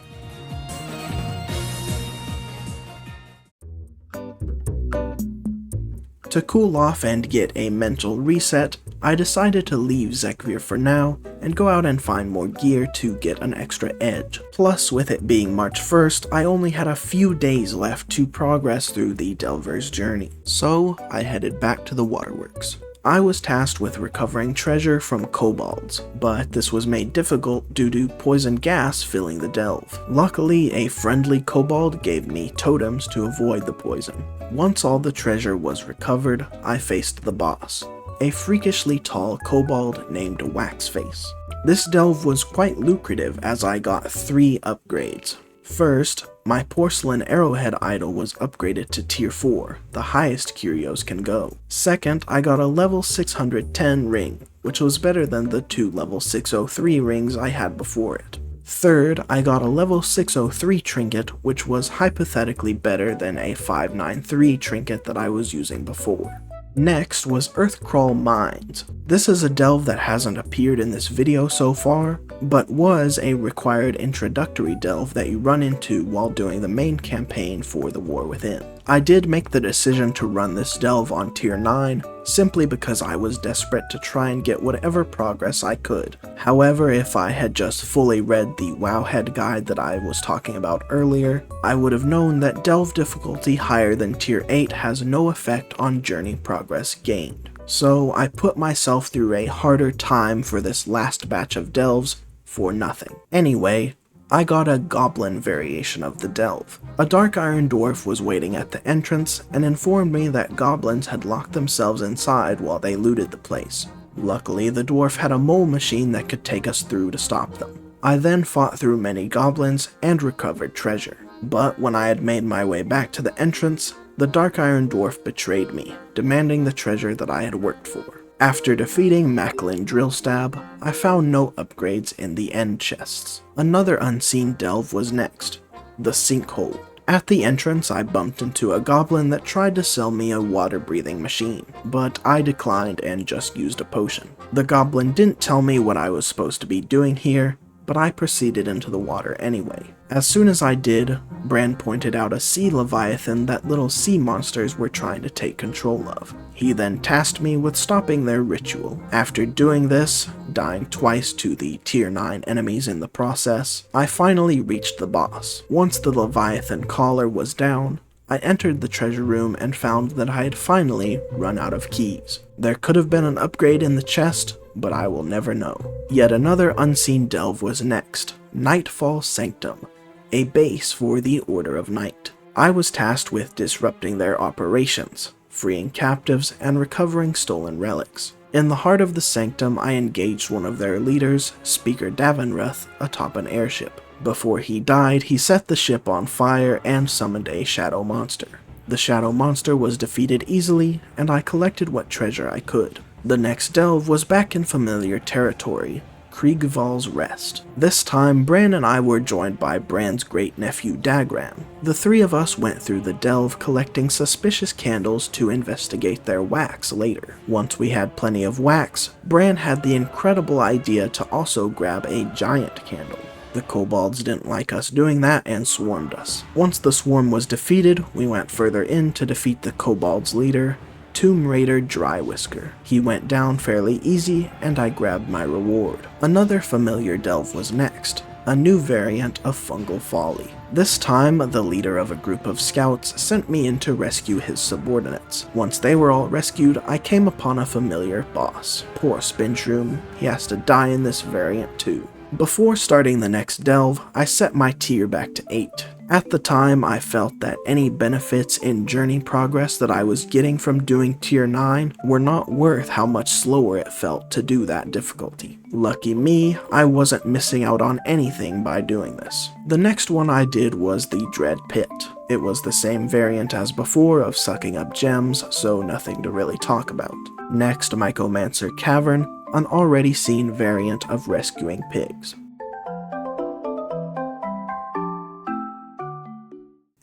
To cool off and get a mental reset, I decided to leave Zekvir for now and go out and find more gear to get an extra edge. Plus, with it being March 1st, I only had a few days left to progress through the Delver's journey. So, I headed back to the waterworks. I was tasked with recovering treasure from kobolds, but this was made difficult due to poison gas filling the delve. Luckily, a friendly kobold gave me totems to avoid the poison. Once all the treasure was recovered, I faced the boss, a freakishly tall kobold named Waxface. This delve was quite lucrative as I got 3 upgrades. First, My porcelain arrowhead idol was upgraded to tier 4, the highest curios can go. Second, I got a level 610 ring, which was better than the 2 level 603 rings I had before it. Third, I got a level 603 trinket, which was hypothetically better than a 593 trinket that I was using before. Next was Earthcrawl Mines. This is a delve that hasn't appeared in this video so far, but was a required introductory delve that you run into while doing the main campaign for the War Within. I did make the decision to run this delve on tier 9, simply because I was desperate to try and get whatever progress I could. However, if I had just fully read the Wowhead guide that I was talking about earlier, I would have known that delve difficulty higher than tier 8 has no effect on journey progress gained. So I put myself through a harder time for this last batch of delves for nothing. Anyway, I got a goblin variation of the delve. A dark iron dwarf was waiting at the entrance and informed me that goblins had locked themselves inside while they looted the place. Luckily, the dwarf had a mole machine that could take us through to stop them. I then fought through many goblins and recovered treasure. But when I had made my way back to the entrance, the dark iron dwarf betrayed me, demanding the treasure that I had worked for. After defeating Macklin Drillstab, I found no upgrades in the end chests. Another unseen delve was next, the Sinkhole. At the entrance, I bumped into a goblin that tried to sell me a water-breathing machine, but I declined and just used a potion. The goblin didn't tell me what I was supposed to be doing here, but I proceeded into the water anyway. As soon as I did, Brann pointed out a sea leviathan that little sea monsters were trying to take control of. He then tasked me with stopping their ritual. After doing this, dying twice to the tier 9 enemies in the process, I finally reached the boss. Once the leviathan collar was down, I entered the treasure room and found that I had finally run out of keys. There could have been an upgrade in the chest, but I will never know. Yet another unseen delve was next, Nightfall Sanctum, a base for the Order of Night. I was tasked with disrupting their operations, freeing captives, and recovering stolen relics. In the heart of the sanctum, I engaged one of their leaders, Speaker Davenruth, atop an airship. Before he died, he set the ship on fire and summoned a shadow monster. The shadow monster was defeated easily, and I collected what treasure I could. The next delve was back in familiar territory, Kriegval's Rest. This time, Brann and I were joined by Brann's great-nephew Dagran. The three of us went through the delve collecting suspicious candles to investigate their wax later. Once we had plenty of wax, Brann had the incredible idea to also grab a giant candle. The kobolds didn't like us doing that and swarmed us. Once the swarm was defeated, we went further in to defeat the kobolds' leader, Tomb Raider Drywhisker. He went down fairly easy, and I grabbed my reward. Another familiar delve was next, a new variant of Fungal Folly. This time, the leader of a group of scouts sent me in to rescue his subordinates. Once they were all rescued, I came upon a familiar boss. Poor Spinshroom, he has to die in this variant too. Before starting the next delve, I set my tier back to 8. At the time, I felt that any benefits in journey progress that I was getting from doing tier 9 were not worth how much slower it felt to do that difficulty. Lucky me, I wasn't missing out on anything by doing this. The next one I did was the Dread Pit. It was the same variant as before of sucking up gems, so nothing to really talk about. Next, Mycomancer Cavern, an already seen variant of rescuing pigs.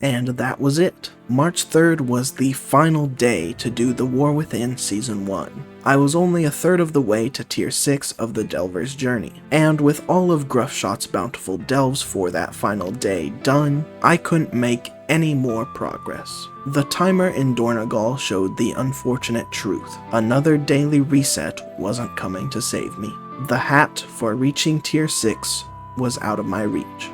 And that was it. March 3rd was the final day to do the War Within Season 1. I was only a third of the way to Tier 6 of the Delver's Journey, and with all of Gruffshot's bountiful delves for that final day done, I couldn't make any more progress. The timer in Dornogal showed the unfortunate truth. Another daily reset wasn't coming to save me. The hat for reaching Tier 6 was out of my reach.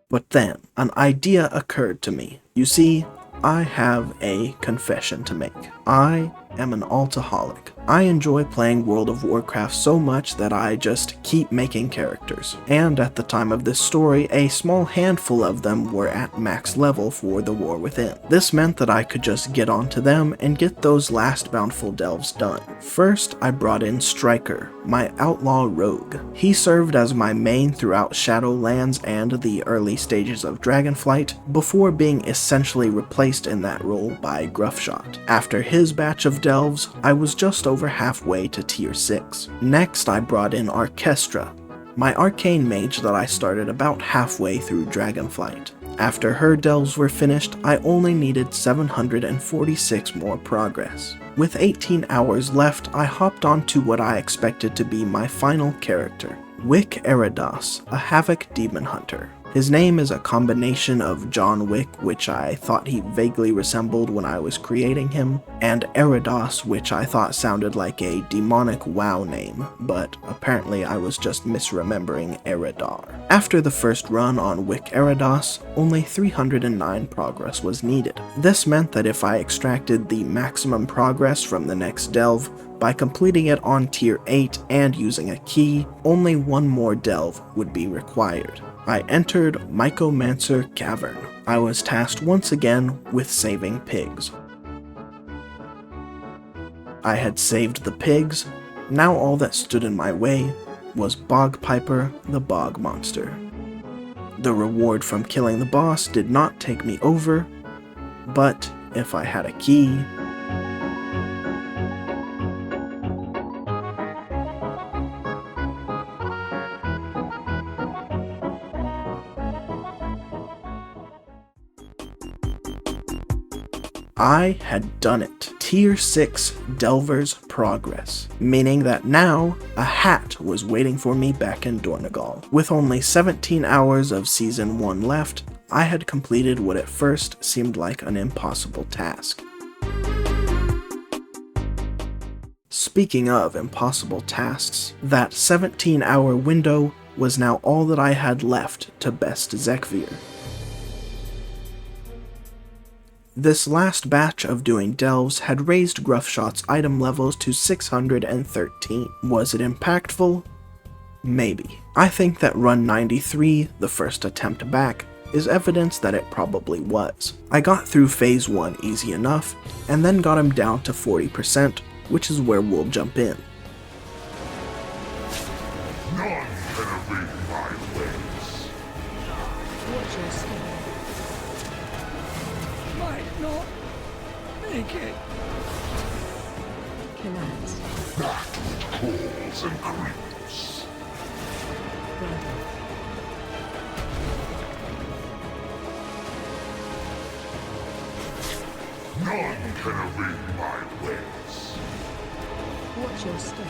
But then, an idea occurred to me. You see, I have a confession to make. I am an altoholic. I enjoy playing World of Warcraft so much that I just keep making characters, and at the time of this story, a small handful of them were at max level for the War Within. This meant that I could just get onto them and get those last bountiful delves done. First, I brought in Striker, my outlaw rogue. He served as my main throughout Shadowlands and the early stages of Dragonflight, before being essentially replaced in that role by Gruffshot. After his batch of delves, I was just over halfway to tier 6. Next, I brought in Orchestra, my arcane mage that I started about halfway through Dragonflight. After her delves were finished, I only needed 746 more progress. With 18 hours left, I hopped onto what I expected to be my final character, Wick Eridos, a Havoc Demon Hunter. His name is a combination of John Wick, which I thought he vaguely resembled when I was creating him, and Eridos, which I thought sounded like a demonic WoW name, but apparently I was just misremembering Eridar. After the first run on Wick Eridos, only 309 progress was needed. This meant that if I extracted the maximum progress from the next delve, by completing it on tier 8 and using a key, only one more delve would be required. I entered Mycomancer Cavern. I was tasked once again with saving pigs. I had saved the pigs, now all that stood in my way was Bogpiper the Bog Monster. The reward from killing the boss did not take me over, but if I had a key, I had done it. Tier 6 Delver's Progress, meaning that now a hat was waiting for me back in Dornogal. With only 17 hours of Season 1 left, I had completed what at first seemed like an impossible task. Speaking of impossible tasks, that 17-hour window was now all that I had left to best Zekvir. This last batch of doing delves had raised Gruffshot's item levels to 613. Was it impactful? Maybe. I think that run 93, the first attempt back, is evidence that it probably was. I got through phase 1 easy enough, and then got him down to 40%, which is where we'll jump in. None can evade my ways. Watch your step. Might not make it. Collapse. That which calls and creeps. Brann. None can evade my ways. Watch your step.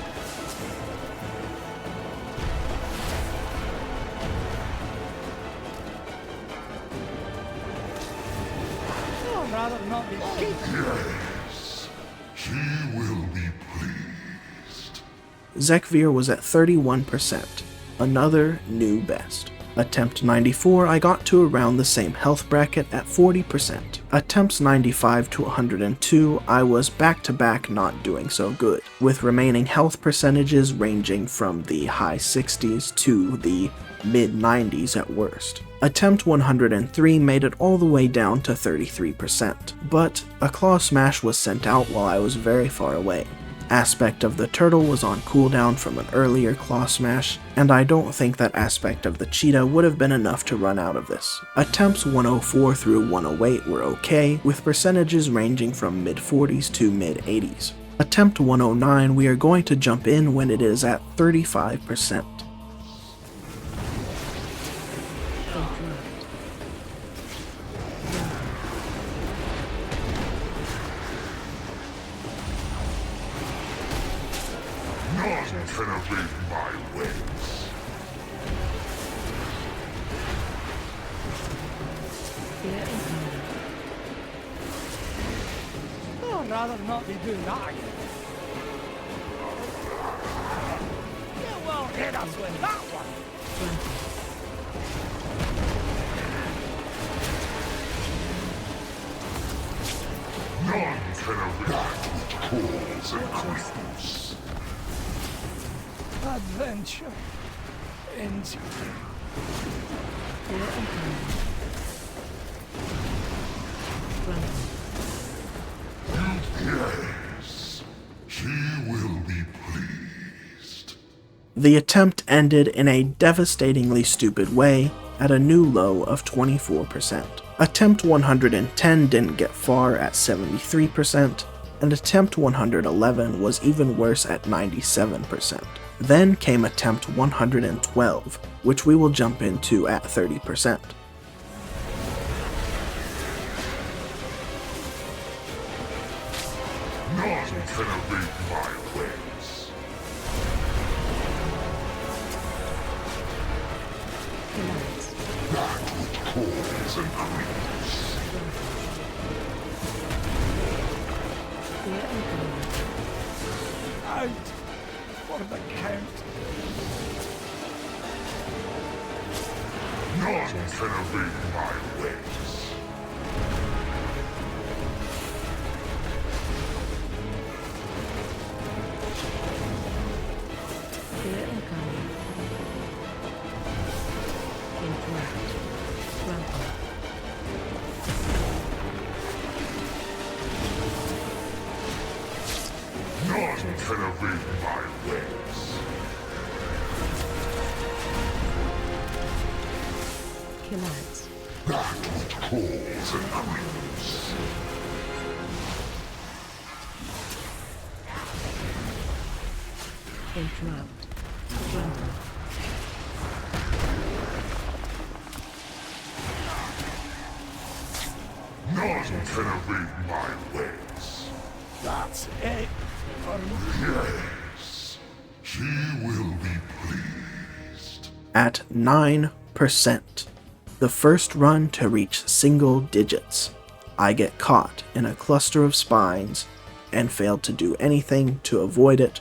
I'd rather not be Yes, he will be pleased. Zekvir was at 31%, another new best. Attempt 94 I got to around the same health bracket at 40%. Attempts 95 to 102 I was back to back not doing so good, with remaining health percentages ranging from the high 60s to the mid 90s at worst. Attempt 103 made it all the way down to 33%, but a claw smash was sent out while I was very far away. Aspect of the turtle was on cooldown from an earlier claw smash, and I don't think that aspect of the cheetah would have been enough to run out of this. Attempts 104 through 108 were okay, with percentages ranging from mid 40s to mid 80s. Attempt 109 we are going to jump in when it is at 35%. None can evade my ways. Fear incoming. I'd rather not be doing that again. You won't hit us with that one. None can evade that which calls and creeps. Adventure. Indeed. Fear and power. Brann. Yes, she will be pleased. The attempt ended in a devastatingly stupid way at a new low of 24%. Attempt 110 didn't get far at 73%, and attempt 111 was even worse at 97%. Then came attempt 112, which we will jump into at 30%. None can evade my ways. Relax. That which calls and creeps. Fear and power. Out for the count. None can evade my ways. Fear and power. Interact. Grapple. None can evade my ways. Killads. That which calls and creeps. Interrupt. Grapple. None can evade my ways. That's it for me. Yes, she will be pleased. At 9%, the first run to reach single digits, I get caught in a cluster of spines and failed to do anything to avoid it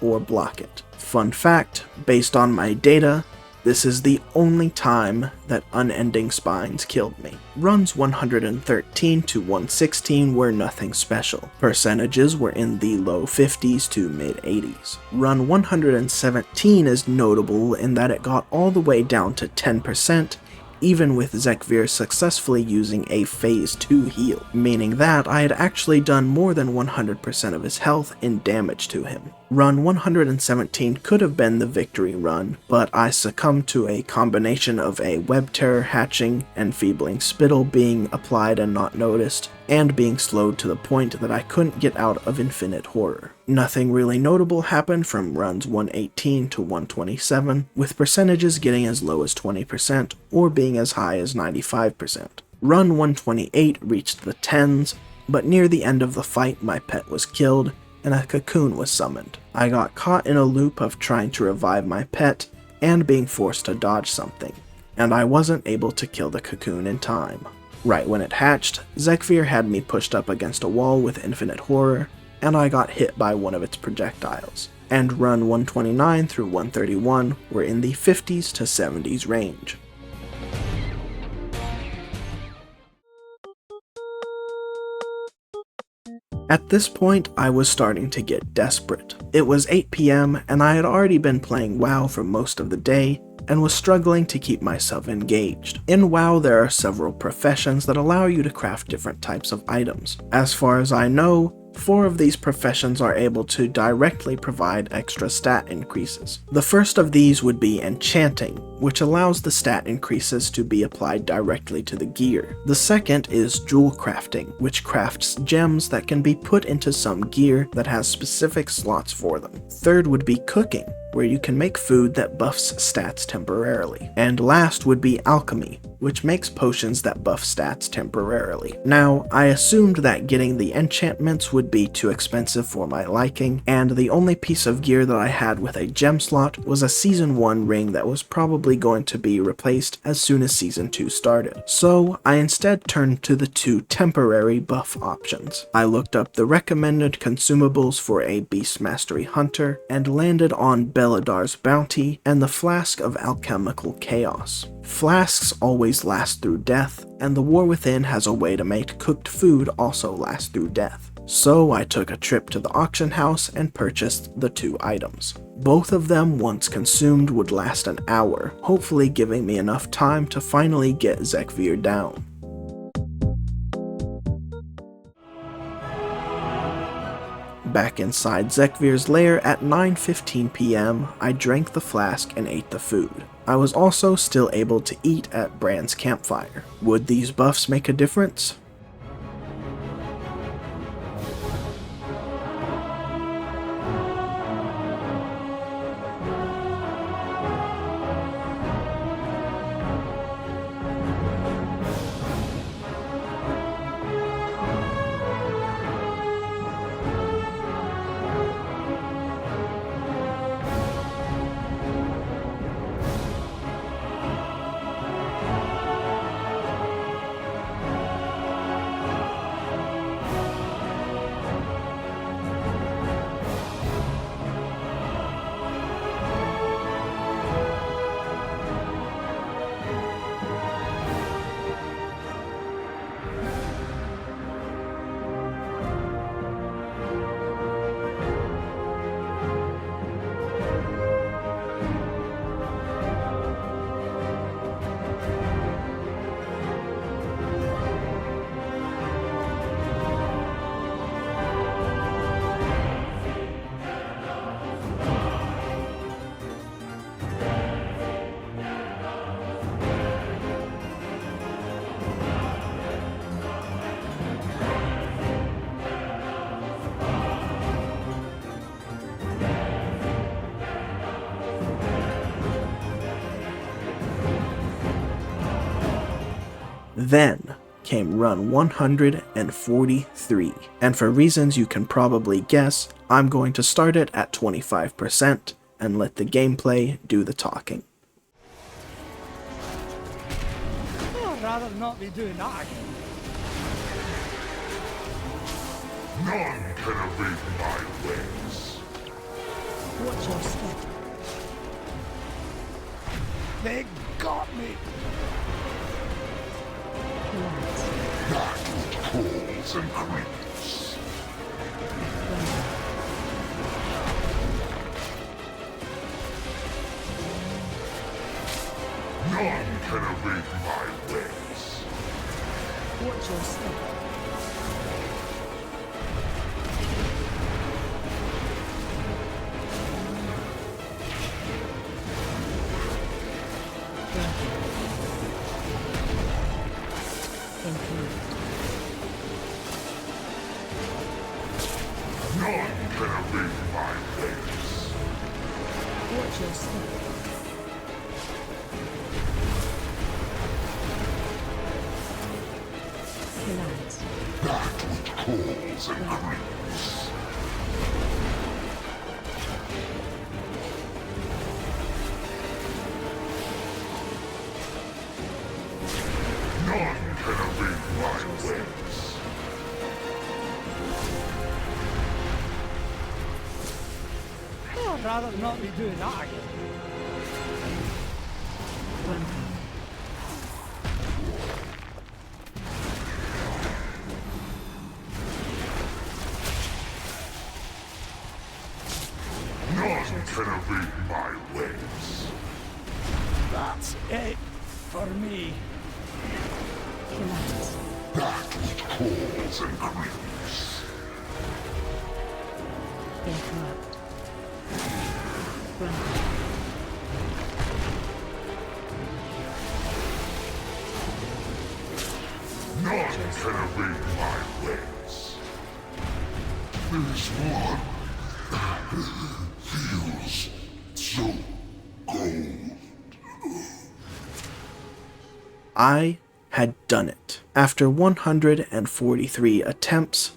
or block it. Fun fact, based on my data, this is the only time that unending spines killed me. Runs 113 to 116 were nothing special. Percentages were in the low 50s to mid 80s. Run 117 is notable in that it got all the way down to 10%, even with Zekvir successfully using a phase 2 heal, meaning that I had actually done more than 100% of his health in damage to him. Run 117 could have been the victory run, but I succumbed to a combination of a web terror hatching, enfeebling spittle being applied and not noticed, and being slowed to the point that I couldn't get out of infinite horror. Nothing really notable happened from runs 118 to 127, with percentages getting as low as 20% or being as high as 95%. Run 128 reached the 10s, but near the end of the fight my pet was killed and a cocoon was summoned. I got caught in a loop of trying to revive my pet and being forced to dodge something, and I wasn't able to kill the cocoon in time. Right when it hatched, Zekvir had me pushed up against a wall with infinite horror, and I got hit by one of its projectiles. And run 129 through 131 were in the 50s to 70s range. At this point, I was starting to get desperate. It was 8 PM and I had already been playing WoW for most of the day and was struggling to keep myself engaged. In WoW, there are several professions that allow you to craft different types of items. As far as I know, 4 of these professions are able to directly provide extra stat increases. The first of these would be enchanting, which allows the stat increases to be applied directly to the gear. The second is jewel crafting, which crafts gems that can be put into some gear that has specific slots for them. Third would be cooking, where you can make food that buffs stats temporarily. And last would be alchemy, which makes potions that buff stats temporarily. Now, I assumed that getting the enchantments would be too expensive for my liking, and the only piece of gear that I had with a gem slot was a Season 1 ring that was probably going to be replaced as soon as Season 2 started. So, I instead turned to the 2 temporary buff options. I looked up the recommended consumables for a Beast Mastery Hunter, and landed on Beladar's Bounty and the Flask of Alchemical Chaos. Flasks always last through death, and the War Within has a way to make cooked food also last through death. So I took a trip to the auction house and purchased the 2 items. Both of them, once consumed, would last an hour, hopefully giving me enough time to finally get Zekvir down. Back inside Zekvir's lair at 9:15 PM, I drank the flask and ate the food. I was also still able to eat at Brann's campfire. Would these buffs make a difference? Then came run 143, and for reasons you can probably guess, I'm going to start it at 25% and let the gameplay do the talking. I'd rather not be doing that again. None can evade my ways. Watch your step. They got me. Collapse. That which crawls and creeps. None can evade my ways. Watch your step. None can evade my ways. Watch your step. Collapse. That which crawls and creeps. None can evade my ways. I'd rather not be doing that again. None can evade my ways. That's it for me. Collapse. That which crawls and creeps. Interrupt. Brann. None can evade my ways. This one feels so cold. I had done it. After 143 attempts,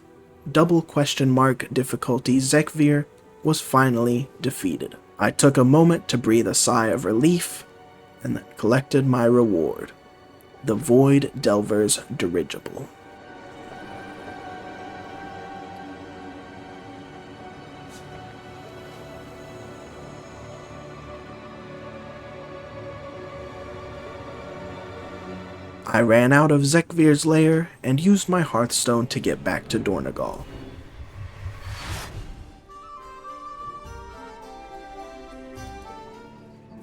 double question mark difficulty Zekvir was finally defeated. I took a moment to breathe a sigh of relief, and then collected my reward, the Void Delver's Dirigible. I ran out of Zekvir's lair and used my Hearthstone to get back to Dornogal.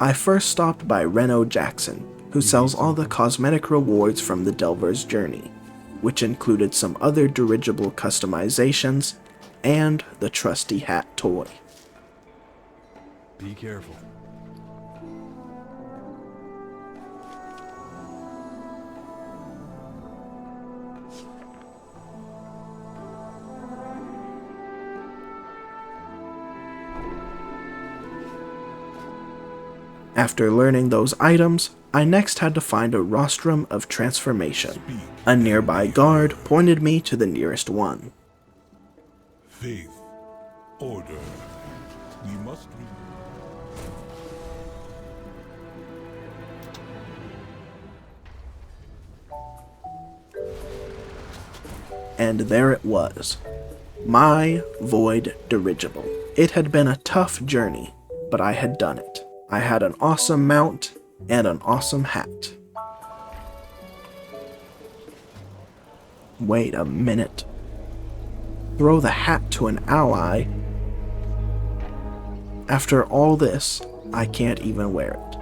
I first stopped by Reno Jackson, who sells all the cosmetic rewards from the Delver's Journey, which included some other dirigible customizations and the trusty hat toy. Be careful. After learning those items, I next had to find a rostrum of transformation. A nearby guard pointed me to the nearest one. Faith. Order. We must And there it was. My Void Dirigible. It had been a tough journey, but I had done it. I had an awesome mount and an awesome hat. Wait a minute. Throw the hat to an ally? After all this, I can't even wear it.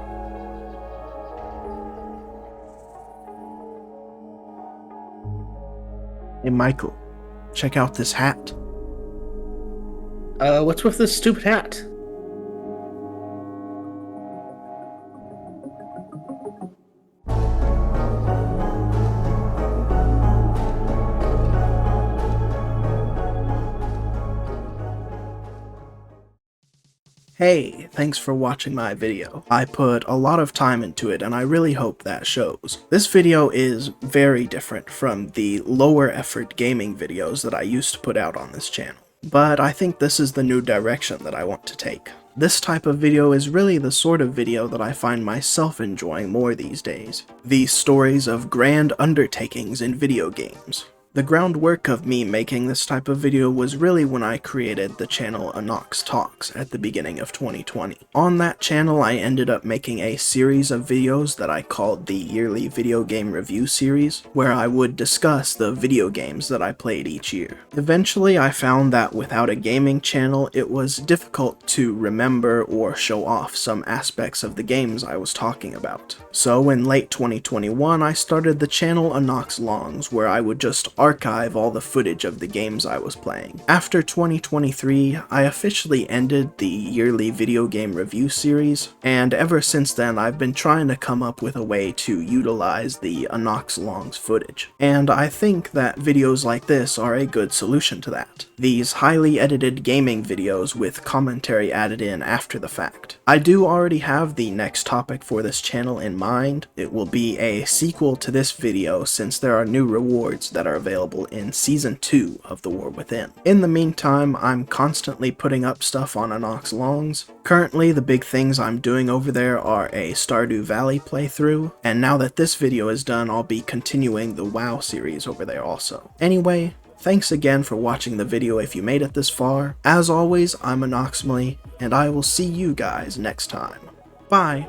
Hey Michael, check out this hat. What's with this stupid hat? Hey, thanks for watching my video. I put a lot of time into it and I really hope that shows. This video is very different from the lower effort gaming videos that I used to put out on this channel, but I think this is the new direction that I want to take. This type of video is really the sort of video that I find myself enjoying more these days. These stories of grand undertakings in video games. The groundwork of me making this type of video was really when I created the channel Anox Talks at the beginning of 2020. On that channel I ended up making a series of videos that I called the Yearly Video Game Review Series, where I would discuss the video games that I played each year. Eventually I found that without a gaming channel it was difficult to remember or show off some aspects of the games I was talking about. So in late 2021 I started the channel Anox Longs, where I would just archive all the footage of the games I was playing. After 2023, I officially ended the Yearly Video Game Review Series, and ever since then I've been trying to come up with a way to utilize the Anox Longs footage. And I think that videos like this are a good solution to that. These highly edited gaming videos with commentary added in after the fact. I do already have the next topic for this channel in mind. It will be a sequel to this video since there are new rewards that are available in Season 2 of The War Within. In the meantime, I'm constantly putting up stuff on Anox Longs. Currently, the big things I'm doing over there are a Stardew Valley playthrough, and now that this video is done, I'll be continuing the WoW series over there also. Anyway, thanks again for watching the video if you made it this far. As always, I'm Anoxmaly, and I will see you guys next time. Bye!